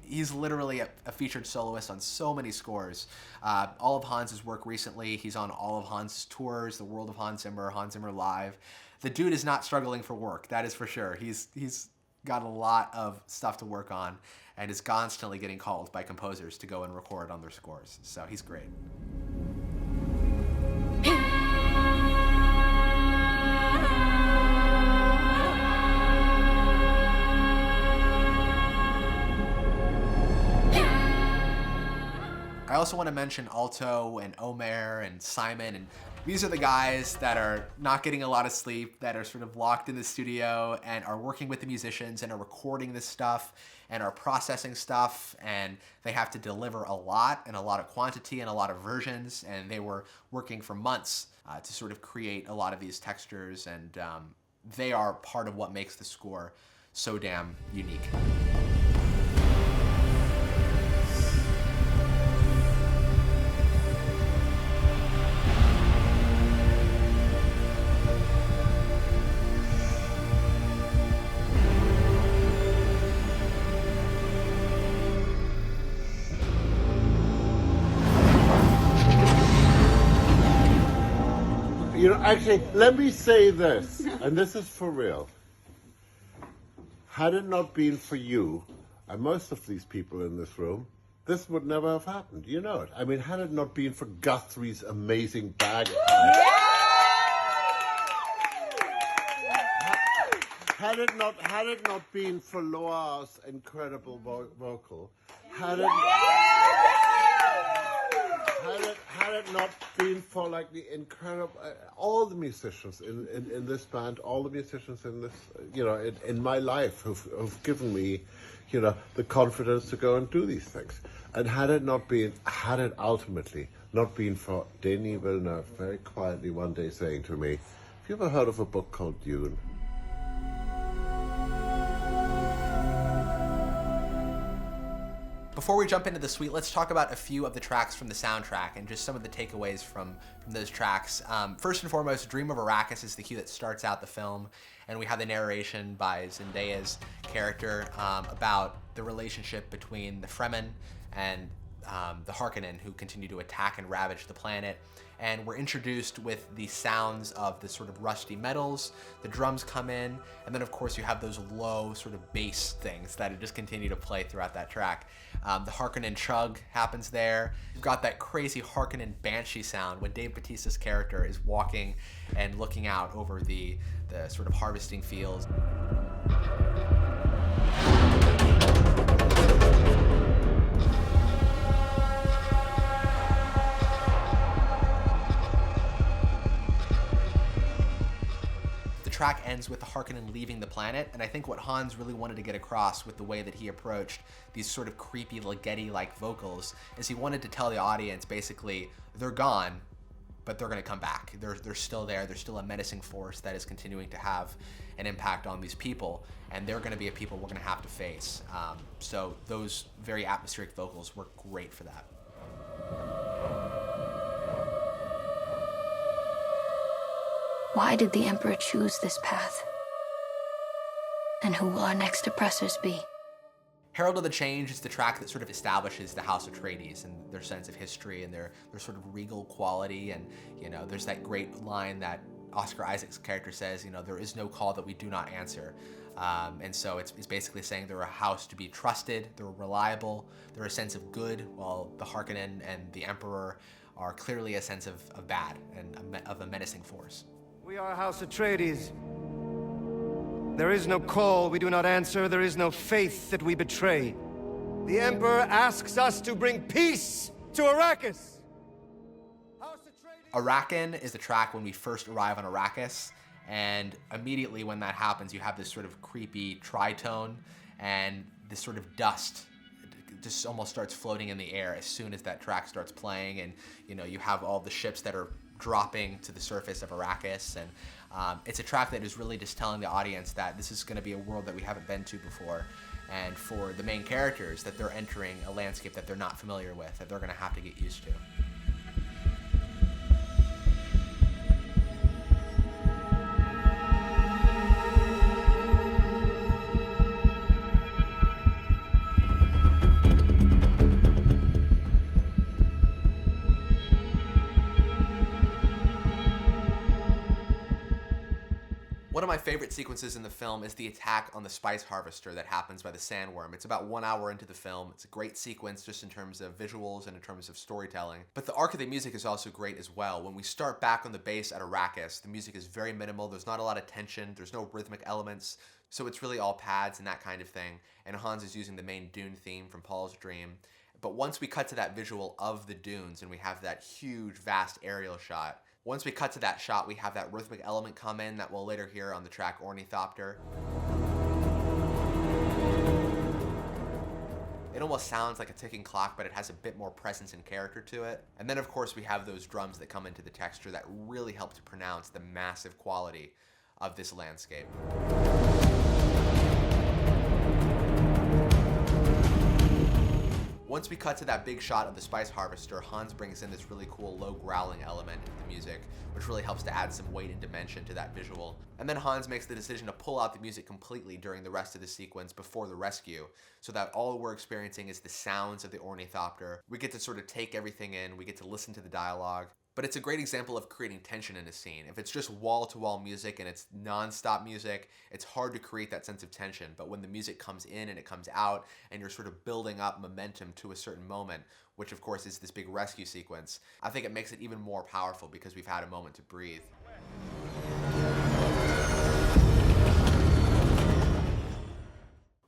He's literally a featured soloist on so many scores. All of Hans's work recently, he's on all of Hans's tours, The World of Hans Zimmer Live. The dude is not struggling for work, that is for sure. He's got a lot of stuff to work on and is constantly getting called by composers to go and record on their scores. So he's great. I also want to mention Alto and Omer and Simon, and these are the guys that are not getting a lot of sleep, that are sort of locked in the studio and are working with the musicians and are recording this stuff and are processing stuff, and they have to deliver a lot and a lot of quantity and a lot of versions, and they were working for months to sort of create a lot of these textures, and they are part of what makes the score so damn unique. You know, actually, let me say this, and this is for real. Had it not been for you, and most of these people in this room, this would never have happened. You know it. I mean, had it not been for Guthrie's amazing bagpipe, had it not been for Loa's incredible vocal, had it not been for like the incredible, all the musicians in this band, all the musicians in this, you know, in my life who've given me, you know, the confidence to go and do these things. And had it ultimately not been for Denis Villeneuve very quietly one day saying to me, have you ever heard of a book called Dune? Before we jump into the suite, let's talk about a few of the tracks from the soundtrack and just some of the takeaways from those tracks. First and foremost, Dream of Arrakis is the cue that starts out the film, and we have the narration by Zendaya's character about the relationship between the Fremen and the Harkonnen, who continue to attack and ravage the planet. And we're introduced with the sounds of the sort of rusty metals, the drums come in, and then of course you have those low sort of bass things that just continue to play throughout that track. The Harkonnen chug happens there. You've got that crazy Harkonnen banshee sound when Dave Bautista's character is walking and looking out over the sort of harvesting fields. The track ends with the Harkonnen leaving the planet, and I think what Hans really wanted to get across with the way that he approached these sort of creepy Ligeti-like vocals is he wanted to tell the audience basically they're gone, but they're going to come back. They're still there. They're still a menacing force that is continuing to have an impact on these people, and they're going to be a people we're going to have to face. So those very atmospheric vocals work great for that. Why did the Emperor choose this path? And who will our next oppressors be? Herald of the Change is the track that sort of establishes the House Atreides and their sense of history and their sort of regal quality. And, you know, there's that great line that Oscar Isaac's character says, you know, there is no call that we do not answer. And so it's basically saying they're a house to be trusted, they're reliable, they're a sense of good, while the Harkonnen and the Emperor are clearly a sense of bad and of a menacing force. We are House Atreides. There is no call we do not answer. There is no faith that we betray. The Emperor asks us to bring peace to Arrakis. Arakan is the track when we first arrive on Arrakis, and immediately when that happens, you have this sort of creepy tritone and this sort of dust just almost starts floating in the air as soon as that track starts playing, and you have all the ships that are dropping to the surface of Arrakis, and it's a track that is really just telling the audience that this is going to be a world that we haven't been to before, and for the main characters that they're entering a landscape that they're not familiar with, that they're going to have to get used to. One of my favorite sequences in the film is the attack on the spice harvester that happens by the sandworm. It's about 1 hour into the film. It's a great sequence just in terms of visuals and in terms of storytelling. But the arc of the music is also great as well. When we start back on the base at Arrakis, the music is very minimal. There's not a lot of tension. There's no rhythmic elements. So it's really all pads and that kind of thing. And Hans is using the main Dune theme from Paul's Dream. But once we cut to that visual of the dunes and we have that huge, vast aerial shot, once we cut to that shot, we have that rhythmic element come in that we'll later hear on the track Ornithopter. It almost sounds like a ticking clock, but it has a bit more presence and character to it. And then, of course, we have those drums that come into the texture that really help to pronounce the massive quality of this landscape. Once we cut to that big shot of the spice harvester, Hans brings in this really cool low growling element into the music, which really helps to add some weight and dimension to that visual. And then Hans makes the decision to pull out the music completely during the rest of the sequence before the rescue, so that all we're experiencing is the sounds of the ornithopter. We get to sort of take everything in, we get to listen to the dialogue. But it's a great example of creating tension in a scene. If it's just wall-to-wall music and it's non-stop music, it's hard to create that sense of tension. But when the music comes in and it comes out and you're sort of building up momentum to a certain moment, which of course is this big rescue sequence, I think it makes it even more powerful because we've had a moment to breathe.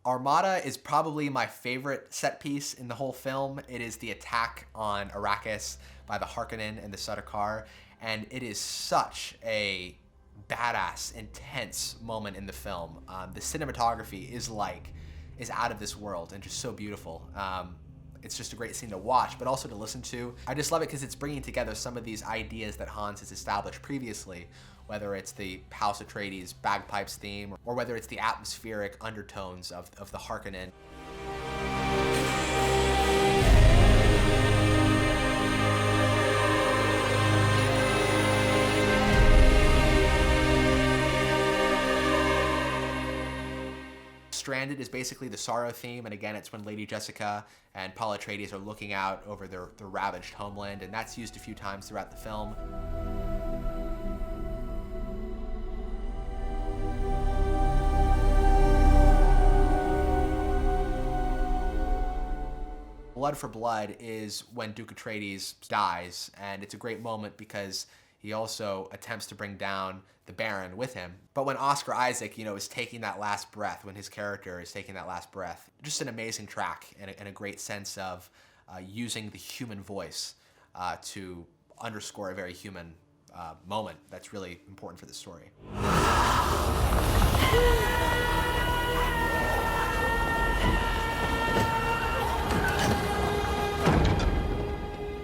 Armada is probably my favorite set piece in the whole film. It is the attack on Arrakis by the Harkonnen and the Sardaukar, and it is such a badass, intense moment in the film. The cinematography is out of this world and just so beautiful. It's just a great scene to watch, but also to listen to. I just love it because it's bringing together some of these ideas that Hans has established previously, whether it's the House Atreides bagpipes theme, or whether it's the atmospheric undertones of the Harkonnen. Stranded is basically the sorrow theme, and again, it's when Lady Jessica and Paul Atreides are looking out over their ravaged homeland, and that's used a few times throughout the film. Blood for Blood is when Duke Atreides dies, and it's a great moment because he also attempts to bring down the Baron with him. But when Oscar Isaac, is taking that last breath, when his character is taking that last breath, just an amazing track and a great sense of using the human voice to underscore a very human moment that's really important for the story.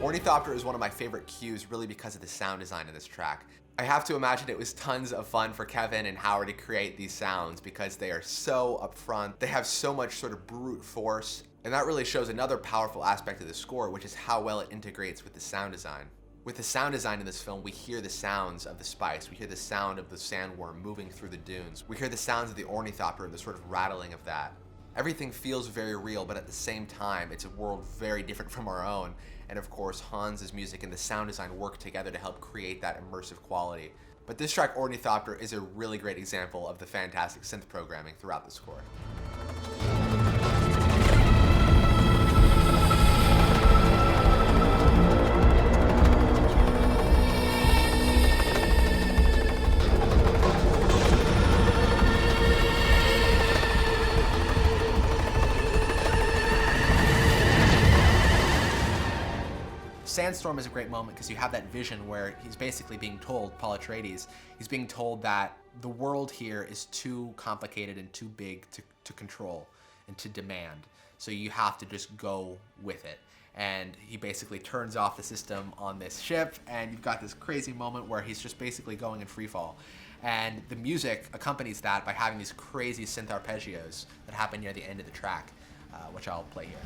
Ornithopter is one of my favorite cues really because of the sound design of this track. I have to imagine it was tons of fun for Kevin and Howard to create these sounds because they are so upfront. They have so much sort of brute force, and that really shows another powerful aspect of the score, which is how well it integrates with the sound design. With the sound design in this film, we hear the sounds of the spice. We hear the sound of the sandworm moving through the dunes. We hear the sounds of the ornithopter and the sort of rattling of that. Everything feels very real, but at the same time, it's a world very different from our own. And of course, Hans's music and the sound design work together to help create that immersive quality. But this track, Ornithopter, is a really great example of the fantastic synth programming throughout the score. Sandstorm is a great moment because you have that vision where he's basically being told, Paul Atreides, he's being told that the world here is too complicated and too big to control and to demand. So you have to just go with it. And he basically turns off the system on this ship, and you've got this crazy moment where he's just basically going in free fall. And the music accompanies that by having these crazy synth arpeggios that happen near the end of the track, which I'll play here.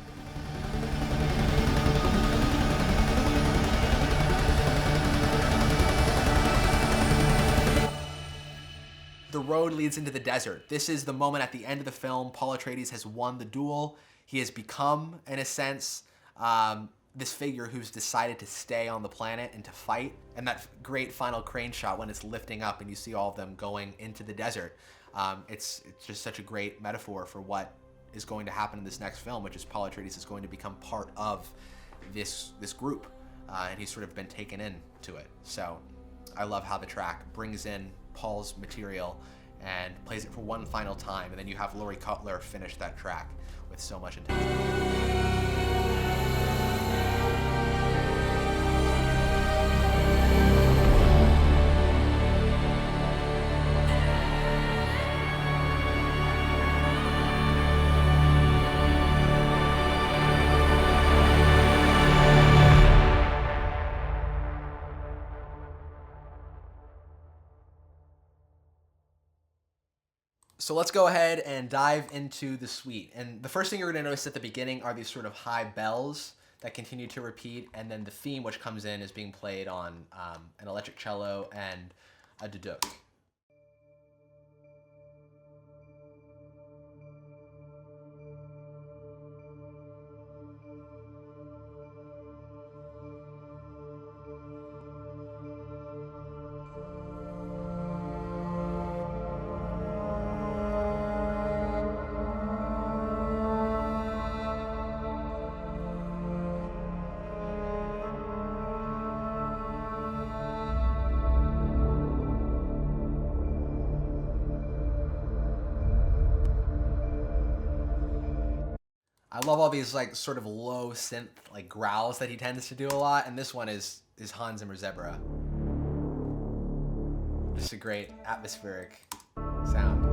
The road leads into the desert. This is the moment at the end of the film. Paul Atreides has won the duel. He has become, in a sense, this figure who's decided to stay on the planet and to fight. And that great final crane shot when it's lifting up and you see all of them going into the desert. It's just such a great metaphor for what is going to happen in this next film, which is Paul Atreides is going to become part of this group. And he's sort of been taken into it. So I love how the track brings in Paul's material and plays it for one final time, and then you have Laurie Cutler finish that track with so much intensity. So let's go ahead and dive into the suite. And the first thing you're going to notice at the beginning are these sort of high bells that continue to repeat, and then the theme which comes in is being played on an electric cello and a duduk. I love all these like sort of low synth like growls that he tends to do a lot, and this one is Hans Zimmer Zebra. Just a great atmospheric sound.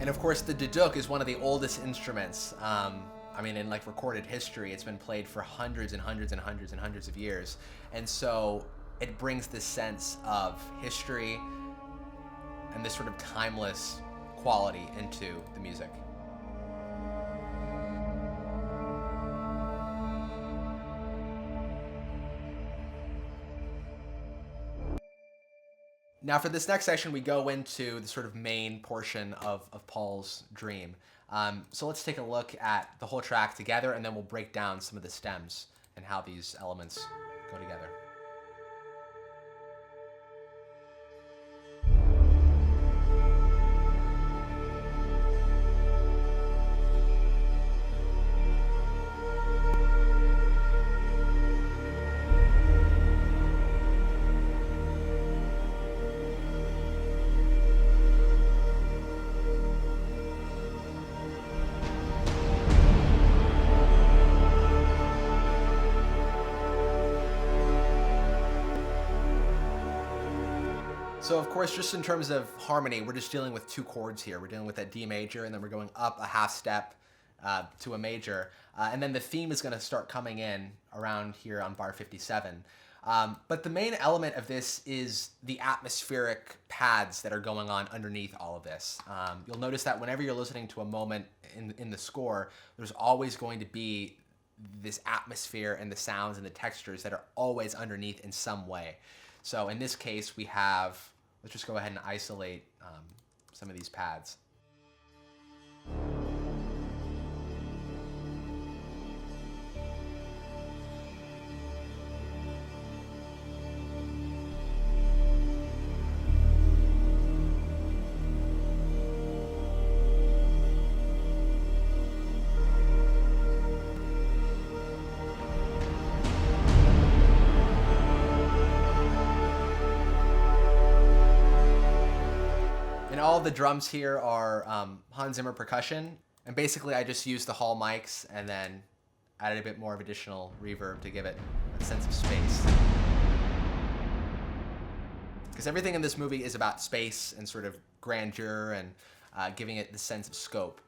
And of course, the duduk is one of the oldest instruments. I mean, in like recorded history, it's been played for hundreds and hundreds and hundreds and hundreds of years. And so it brings this sense of history and this sort of timeless quality into the music. Now for this next section, we go into the sort of main portion of Paul's dream. So let's take a look at the whole track together, and then we'll break down some of the stems and how these elements go together. So of course, just in terms of harmony, we're just dealing with two chords here. We're dealing with that D major, and then we're going up a half step to a major. And then the theme is going to start coming in around here on bar 57. But the main element of this is the atmospheric pads that are going on underneath all of this. You'll notice that whenever you're listening to a moment in the score, there's always going to be this atmosphere and the sounds and the textures that are always underneath in some way. So in this case, we have, let's just go ahead and isolate some of these pads. All the drums here are Hans Zimmer percussion, And basically I just used the hall mics and then added a bit more of additional reverb to give it a sense of space. Because everything in this movie is about space and sort of grandeur and giving it the sense of scope.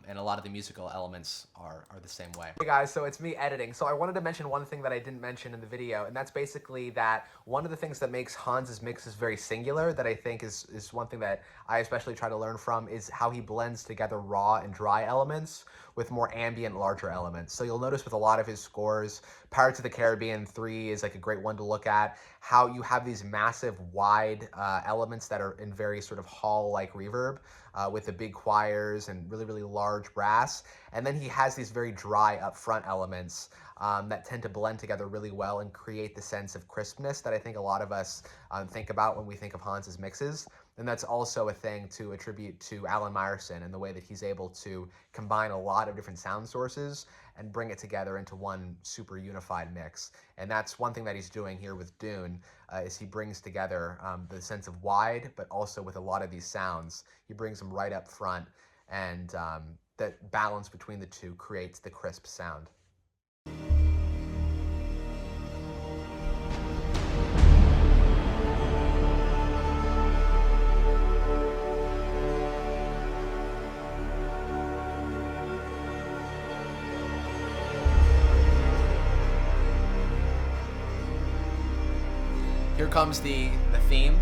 And a lot of the musical elements are the same way. Hey guys, so it's me editing. So I wanted to mention one thing that I didn't mention in the video, and that's basically that one of the things that makes Hans's mixes very singular, that I think is one thing that I especially try to learn from, is how he blends together raw and dry elements with more ambient, larger elements. So you'll notice with a lot of his scores, Pirates of the Caribbean 3 is like a great one to look at, how you have these massive, wide elements that are in very sort of hall-like reverb, with the big choirs and really, really large brass. And then he has these very dry upfront elements that tend to blend together really well and create the sense of crispness that I think a lot of us think about when we think of Hans's mixes. And that's also a thing to attribute to Alan Meyerson and the way that he's able to combine a lot of different sound sources and bring it together into one super unified mix. And that's one thing that he's doing here with Dune, is he brings together the sense of wide, but also with a lot of these sounds. He brings them right up front, and that balance between the two creates the crisp sound. Here comes the theme.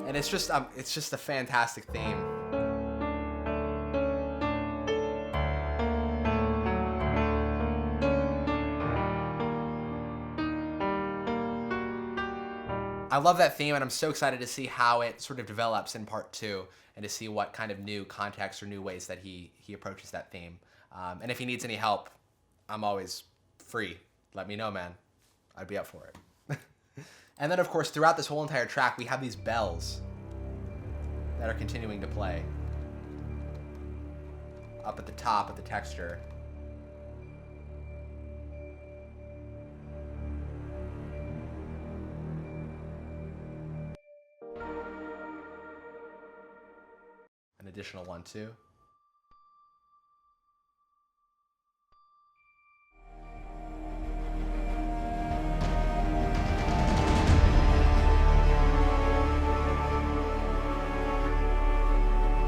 And it's just a fantastic theme. I love that theme, and I'm so excited to see how it sort of develops in part 2 and to see what kind of new context or new ways that he approaches that theme. And if he needs any help, I'm always free. Let me know, man. I'd be up for it. And then, of course, throughout this whole entire track, we have these bells that are continuing to play up at the top of the texture. An additional one too.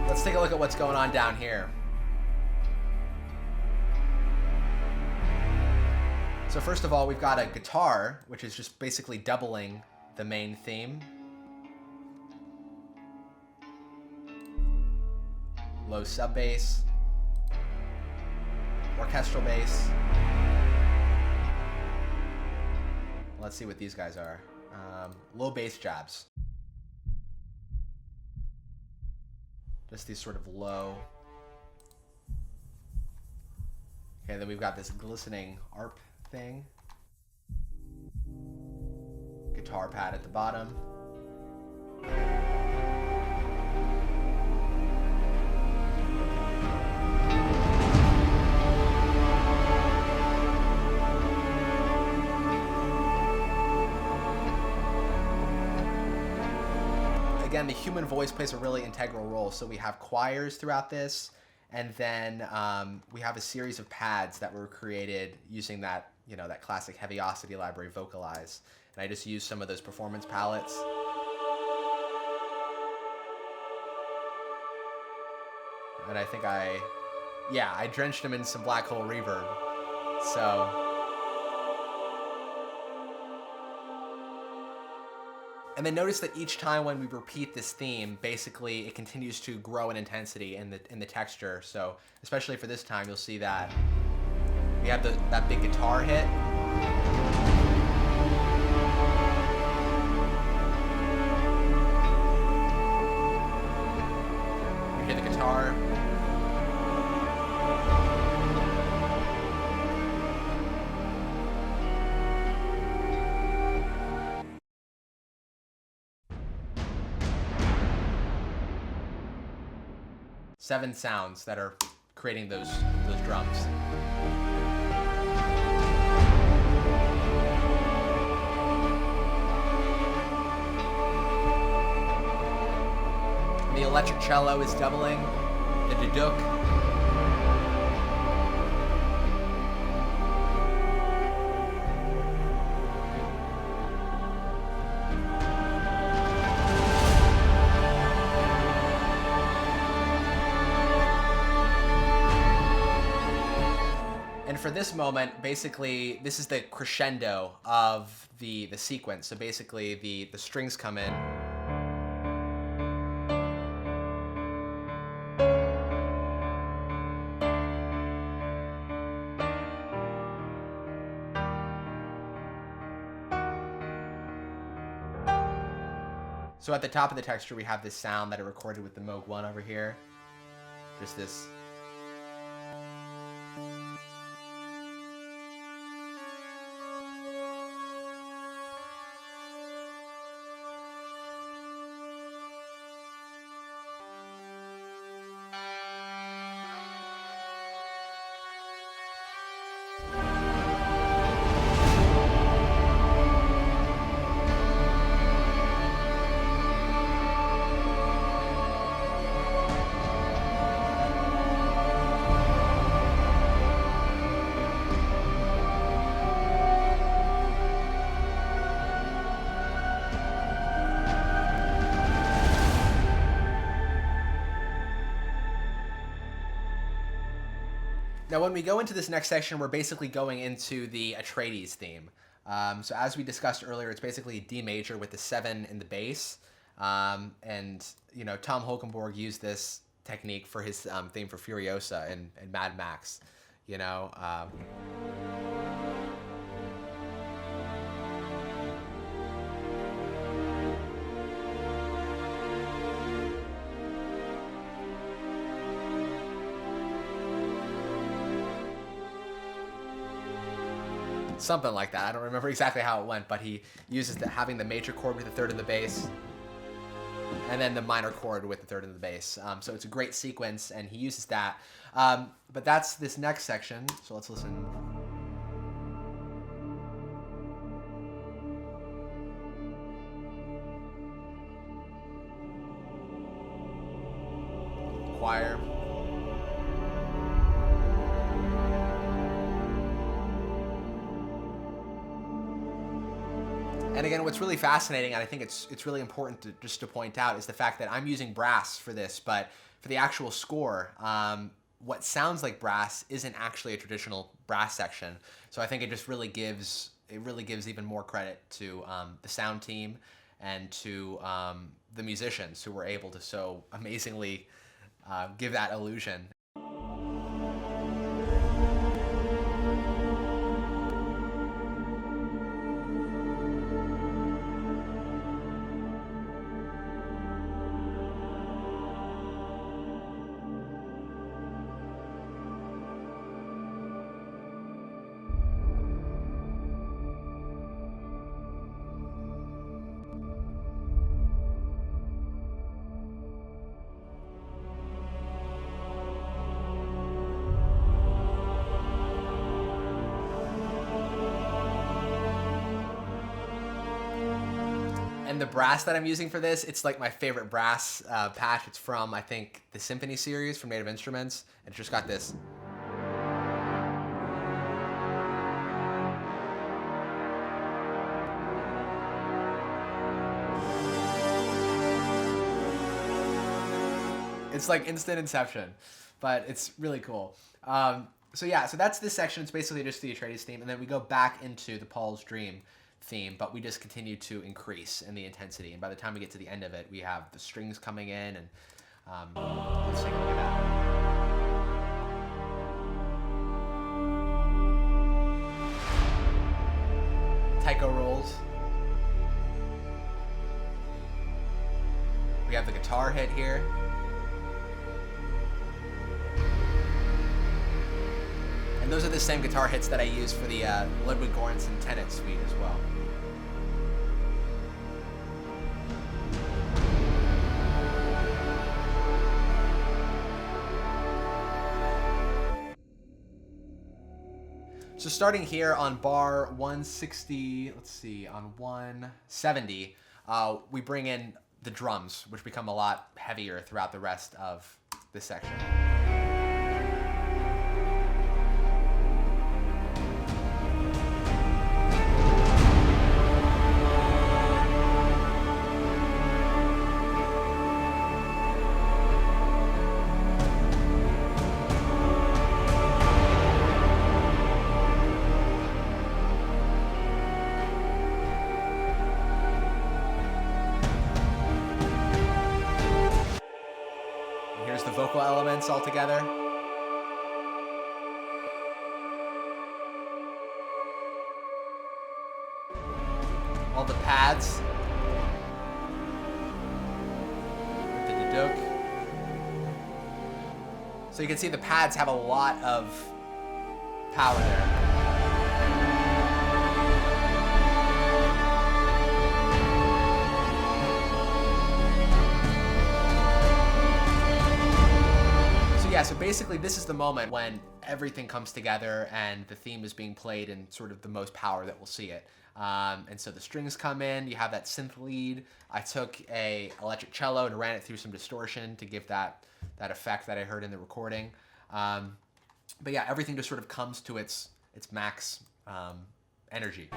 Let's take a look at what's going on down here. So first of all, we've got a guitar, which is just basically doubling the main theme. Low sub bass, orchestral bass. Let's see what these guys are. Low bass jabs. Just these sort of low. Okay, then we've got this glistening ARP thing. Guitar pad at the bottom. Again, the human voice plays a really integral role. So we have choirs throughout this, and then we have a series of pads that were created using that, that classic Heaviosity library, Vocalize. And I just used some of those performance palettes. And I think I drenched them in some black hole reverb. So. And then notice that each time when we repeat this theme, basically it continues to grow in intensity in the texture. So especially for this time, you'll see that we have that big guitar hit. You hear the guitar. 7 sounds that are creating those drums. The electric cello is doubling, the duduk. And for this moment, basically, this is the crescendo of the sequence. So basically, the strings come in. So at the top of the texture, we have this sound that I recorded with the Moog 1 over here. Just this. Now, when we go into this next section, we're basically going into the Atreides theme. So as we discussed earlier, it's basically D major with the 7 in the bass. And, you know, Tom Holkenborg used this technique for his theme for Furiosa and Mad Max, you know. Something like that. I don't remember exactly how it went, but he uses having the major chord with the 3rd in the bass, and then the minor chord with the 3rd in the bass. So it's a great sequence, and he uses that. But that's this next section, so let's listen. Choir. And again, what's really fascinating, and I think it's really important to point out, is the fact that I'm using brass for this, but for the actual score, what sounds like brass isn't actually a traditional brass section. So I think it just really gives even more credit to the sound team and to the musicians who were able to so amazingly give that illusion. And the brass that I'm using for this, it's like my favorite brass patch. It's from, I think, the Symphony series from Native Instruments. And it's just got this. It's like instant inception, but it's really cool. So yeah, so that's this section. It's basically just the Atreides theme. And then we go back into the Paul's Dream theme, but we just continue to increase in the intensity. And by the time we get to the end of it, we have the strings coming in, and let's take a look at that. Taiko rolls. We have the guitar hit here. And those are the same guitar hits that I use for the Ludwig Göransson Tenet suite as well. So starting here on bar 160, let's see, on 170, we bring in the drums, which become a lot heavier throughout the rest of this section. Here's the vocal elements all together. All the pads. With the duduk. So you can see the pads have a lot of power there. Yeah, so basically this is the moment when everything comes together and the theme is being played in sort of the most power that we'll see it. And so the strings come in, you have that synth lead. I took a electric cello and ran it through some distortion to give that effect that I heard in the recording. But yeah, everything just sort of comes to its max energy.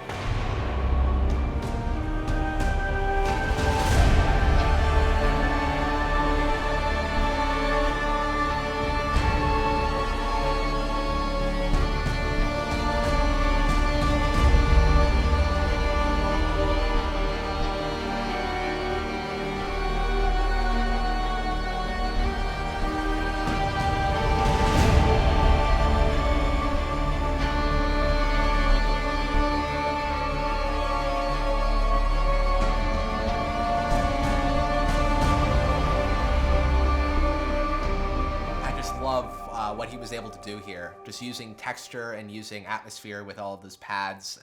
What he was able to do here, just using texture and using atmosphere with all of those pads,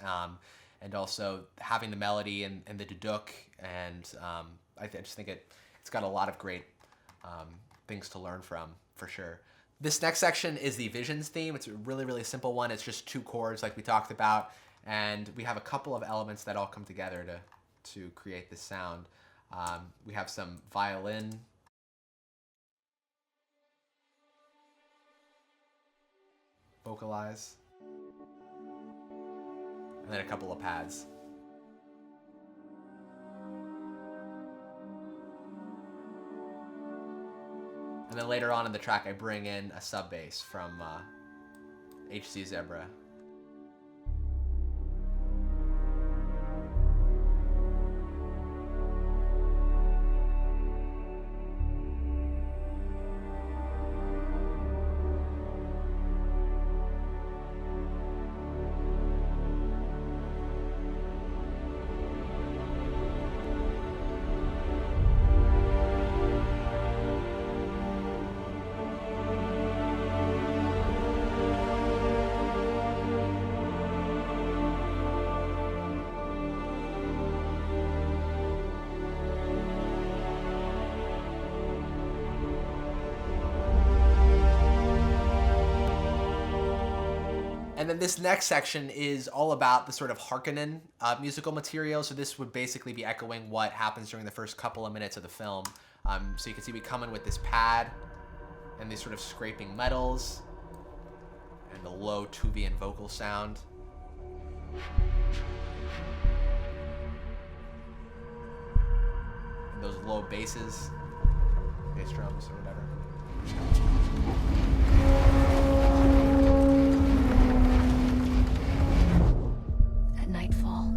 and also having the melody and the duduk, and I just think it's got a lot of great things to learn from, for sure. This next section is the Visions theme. It's a really, really simple one. It's just 2 chords like we talked about, and we have a couple of elements that all come together to create this sound. We have some violin, vocalize, and then a couple of pads. And then later on in the track, I bring in a sub bass from HC Zebra. And then this next section is all about the sort of Harkonnen musical material. So this would basically be echoing what happens during the first couple of minutes of the film. So you can see we come in with this pad and these sort of scraping metals and the low Tubian vocal sound. And those low basses, bass drums or whatever. At nightfall,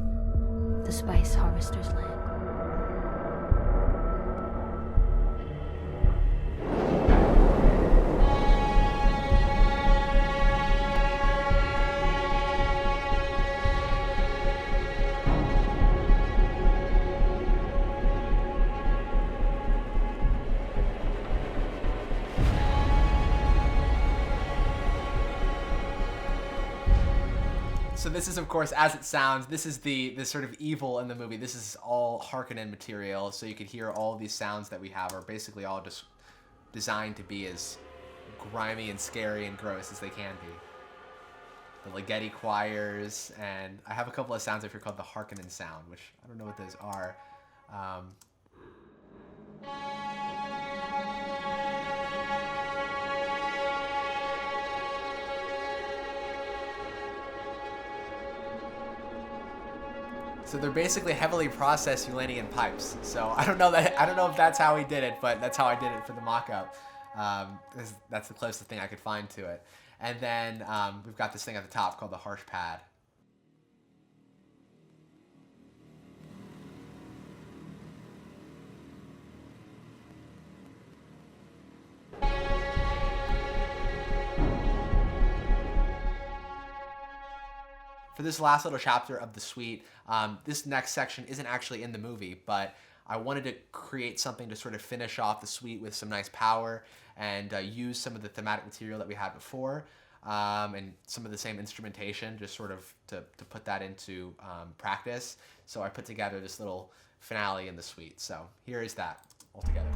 the spice harvesters land. So this is, of course, as it sounds, this is the sort of evil in the movie. This is all Harkonnen material, so you could hear all these sounds that we have are basically all just designed to be as grimy and scary and gross as they can be. the Ligeti choirs, and I have a couple of sounds up here called the Harkonnen sound, which I don't know what those are. So they're basically heavily processed Ulandian pipes. So I don't know if that's how he did it, but that's how I did it for the mock-up. That's the closest thing I could find to it. And then we've got this thing at the top called the harsh pad. For this last little chapter of the suite, this next section isn't actually in the movie, but I wanted to create something to sort of finish off the suite with some nice power and use some of the thematic material that we had before and some of the same instrumentation, just sort of to put that into practice. So I put together this little finale in the suite. So here is that all together.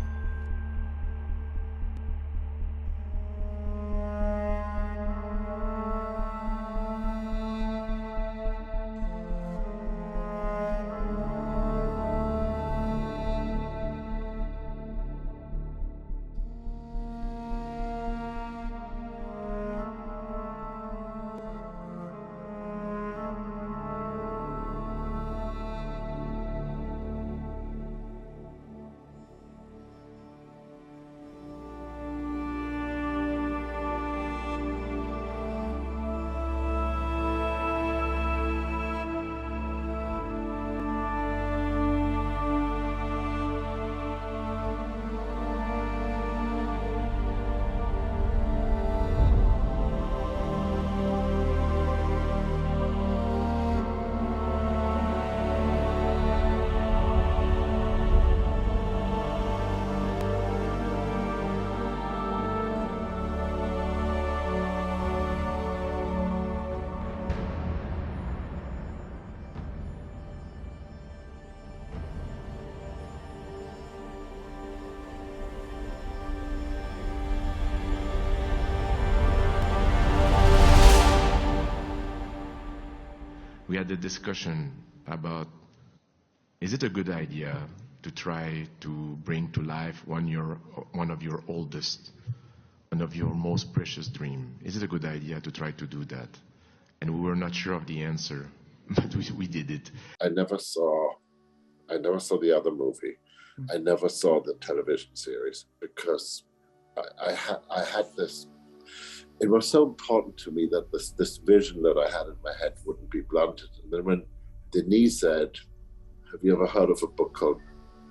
We had a discussion about, is it a good idea to try to bring to life one of your oldest, one of your most precious dream? Is it a good idea to try to do that? And we were not sure of the answer, but we did it. I never saw the other movie. I never saw the television series because I had this. It was so important to me that this vision that I had in my head wouldn't be blunted. And then when Denis said, "Have you ever heard of a book called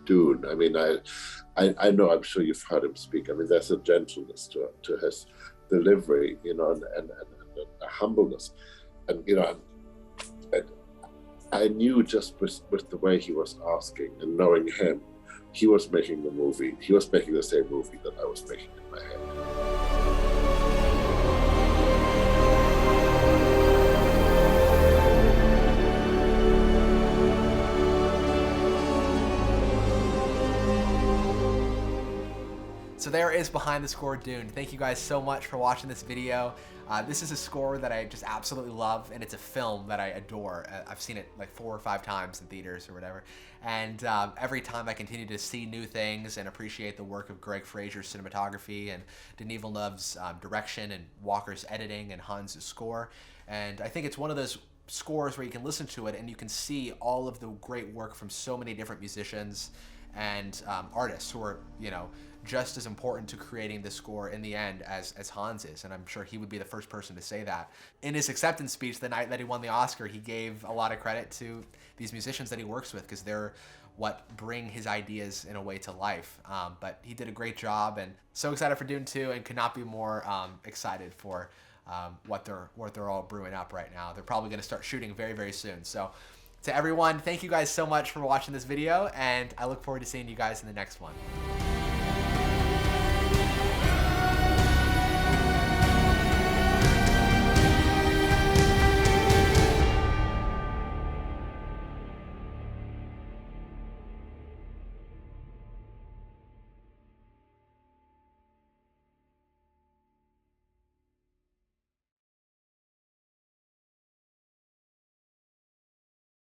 Dune?" I mean, I know, I'm sure you've heard him speak. I mean, there's a gentleness to his delivery, you know, and a humbleness, and you know, I knew just with the way he was asking and knowing him, he was making the movie. He was making the same movie that I was making in my head. So there is behind the score Dune. Thank you guys so much for watching this video. This is a score that I just absolutely love, and it's a film that I adore. I've seen it like 4 or 5 times in theaters or whatever. And every time I continue to see new things and appreciate the work of Greg Fraser's cinematography and Denis Villeneuve's direction and Walker's editing and Hans' score. And I think it's one of those scores where you can listen to it and you can see all of the great work from so many different musicians and artists who are, you know, just as important to creating the score in the end as Hans is, and I'm sure he would be the first person to say that. In his acceptance speech the night that he won the Oscar, he gave a lot of credit to these musicians that he works with because they're what bring his ideas in a way to life. But he did a great job, and so excited for Dune 2 and could not be more excited for what they're all brewing up right now. They're probably going to start shooting very, very soon. So to everyone, thank you guys so much for watching this video, and I look forward to seeing you guys in the next one.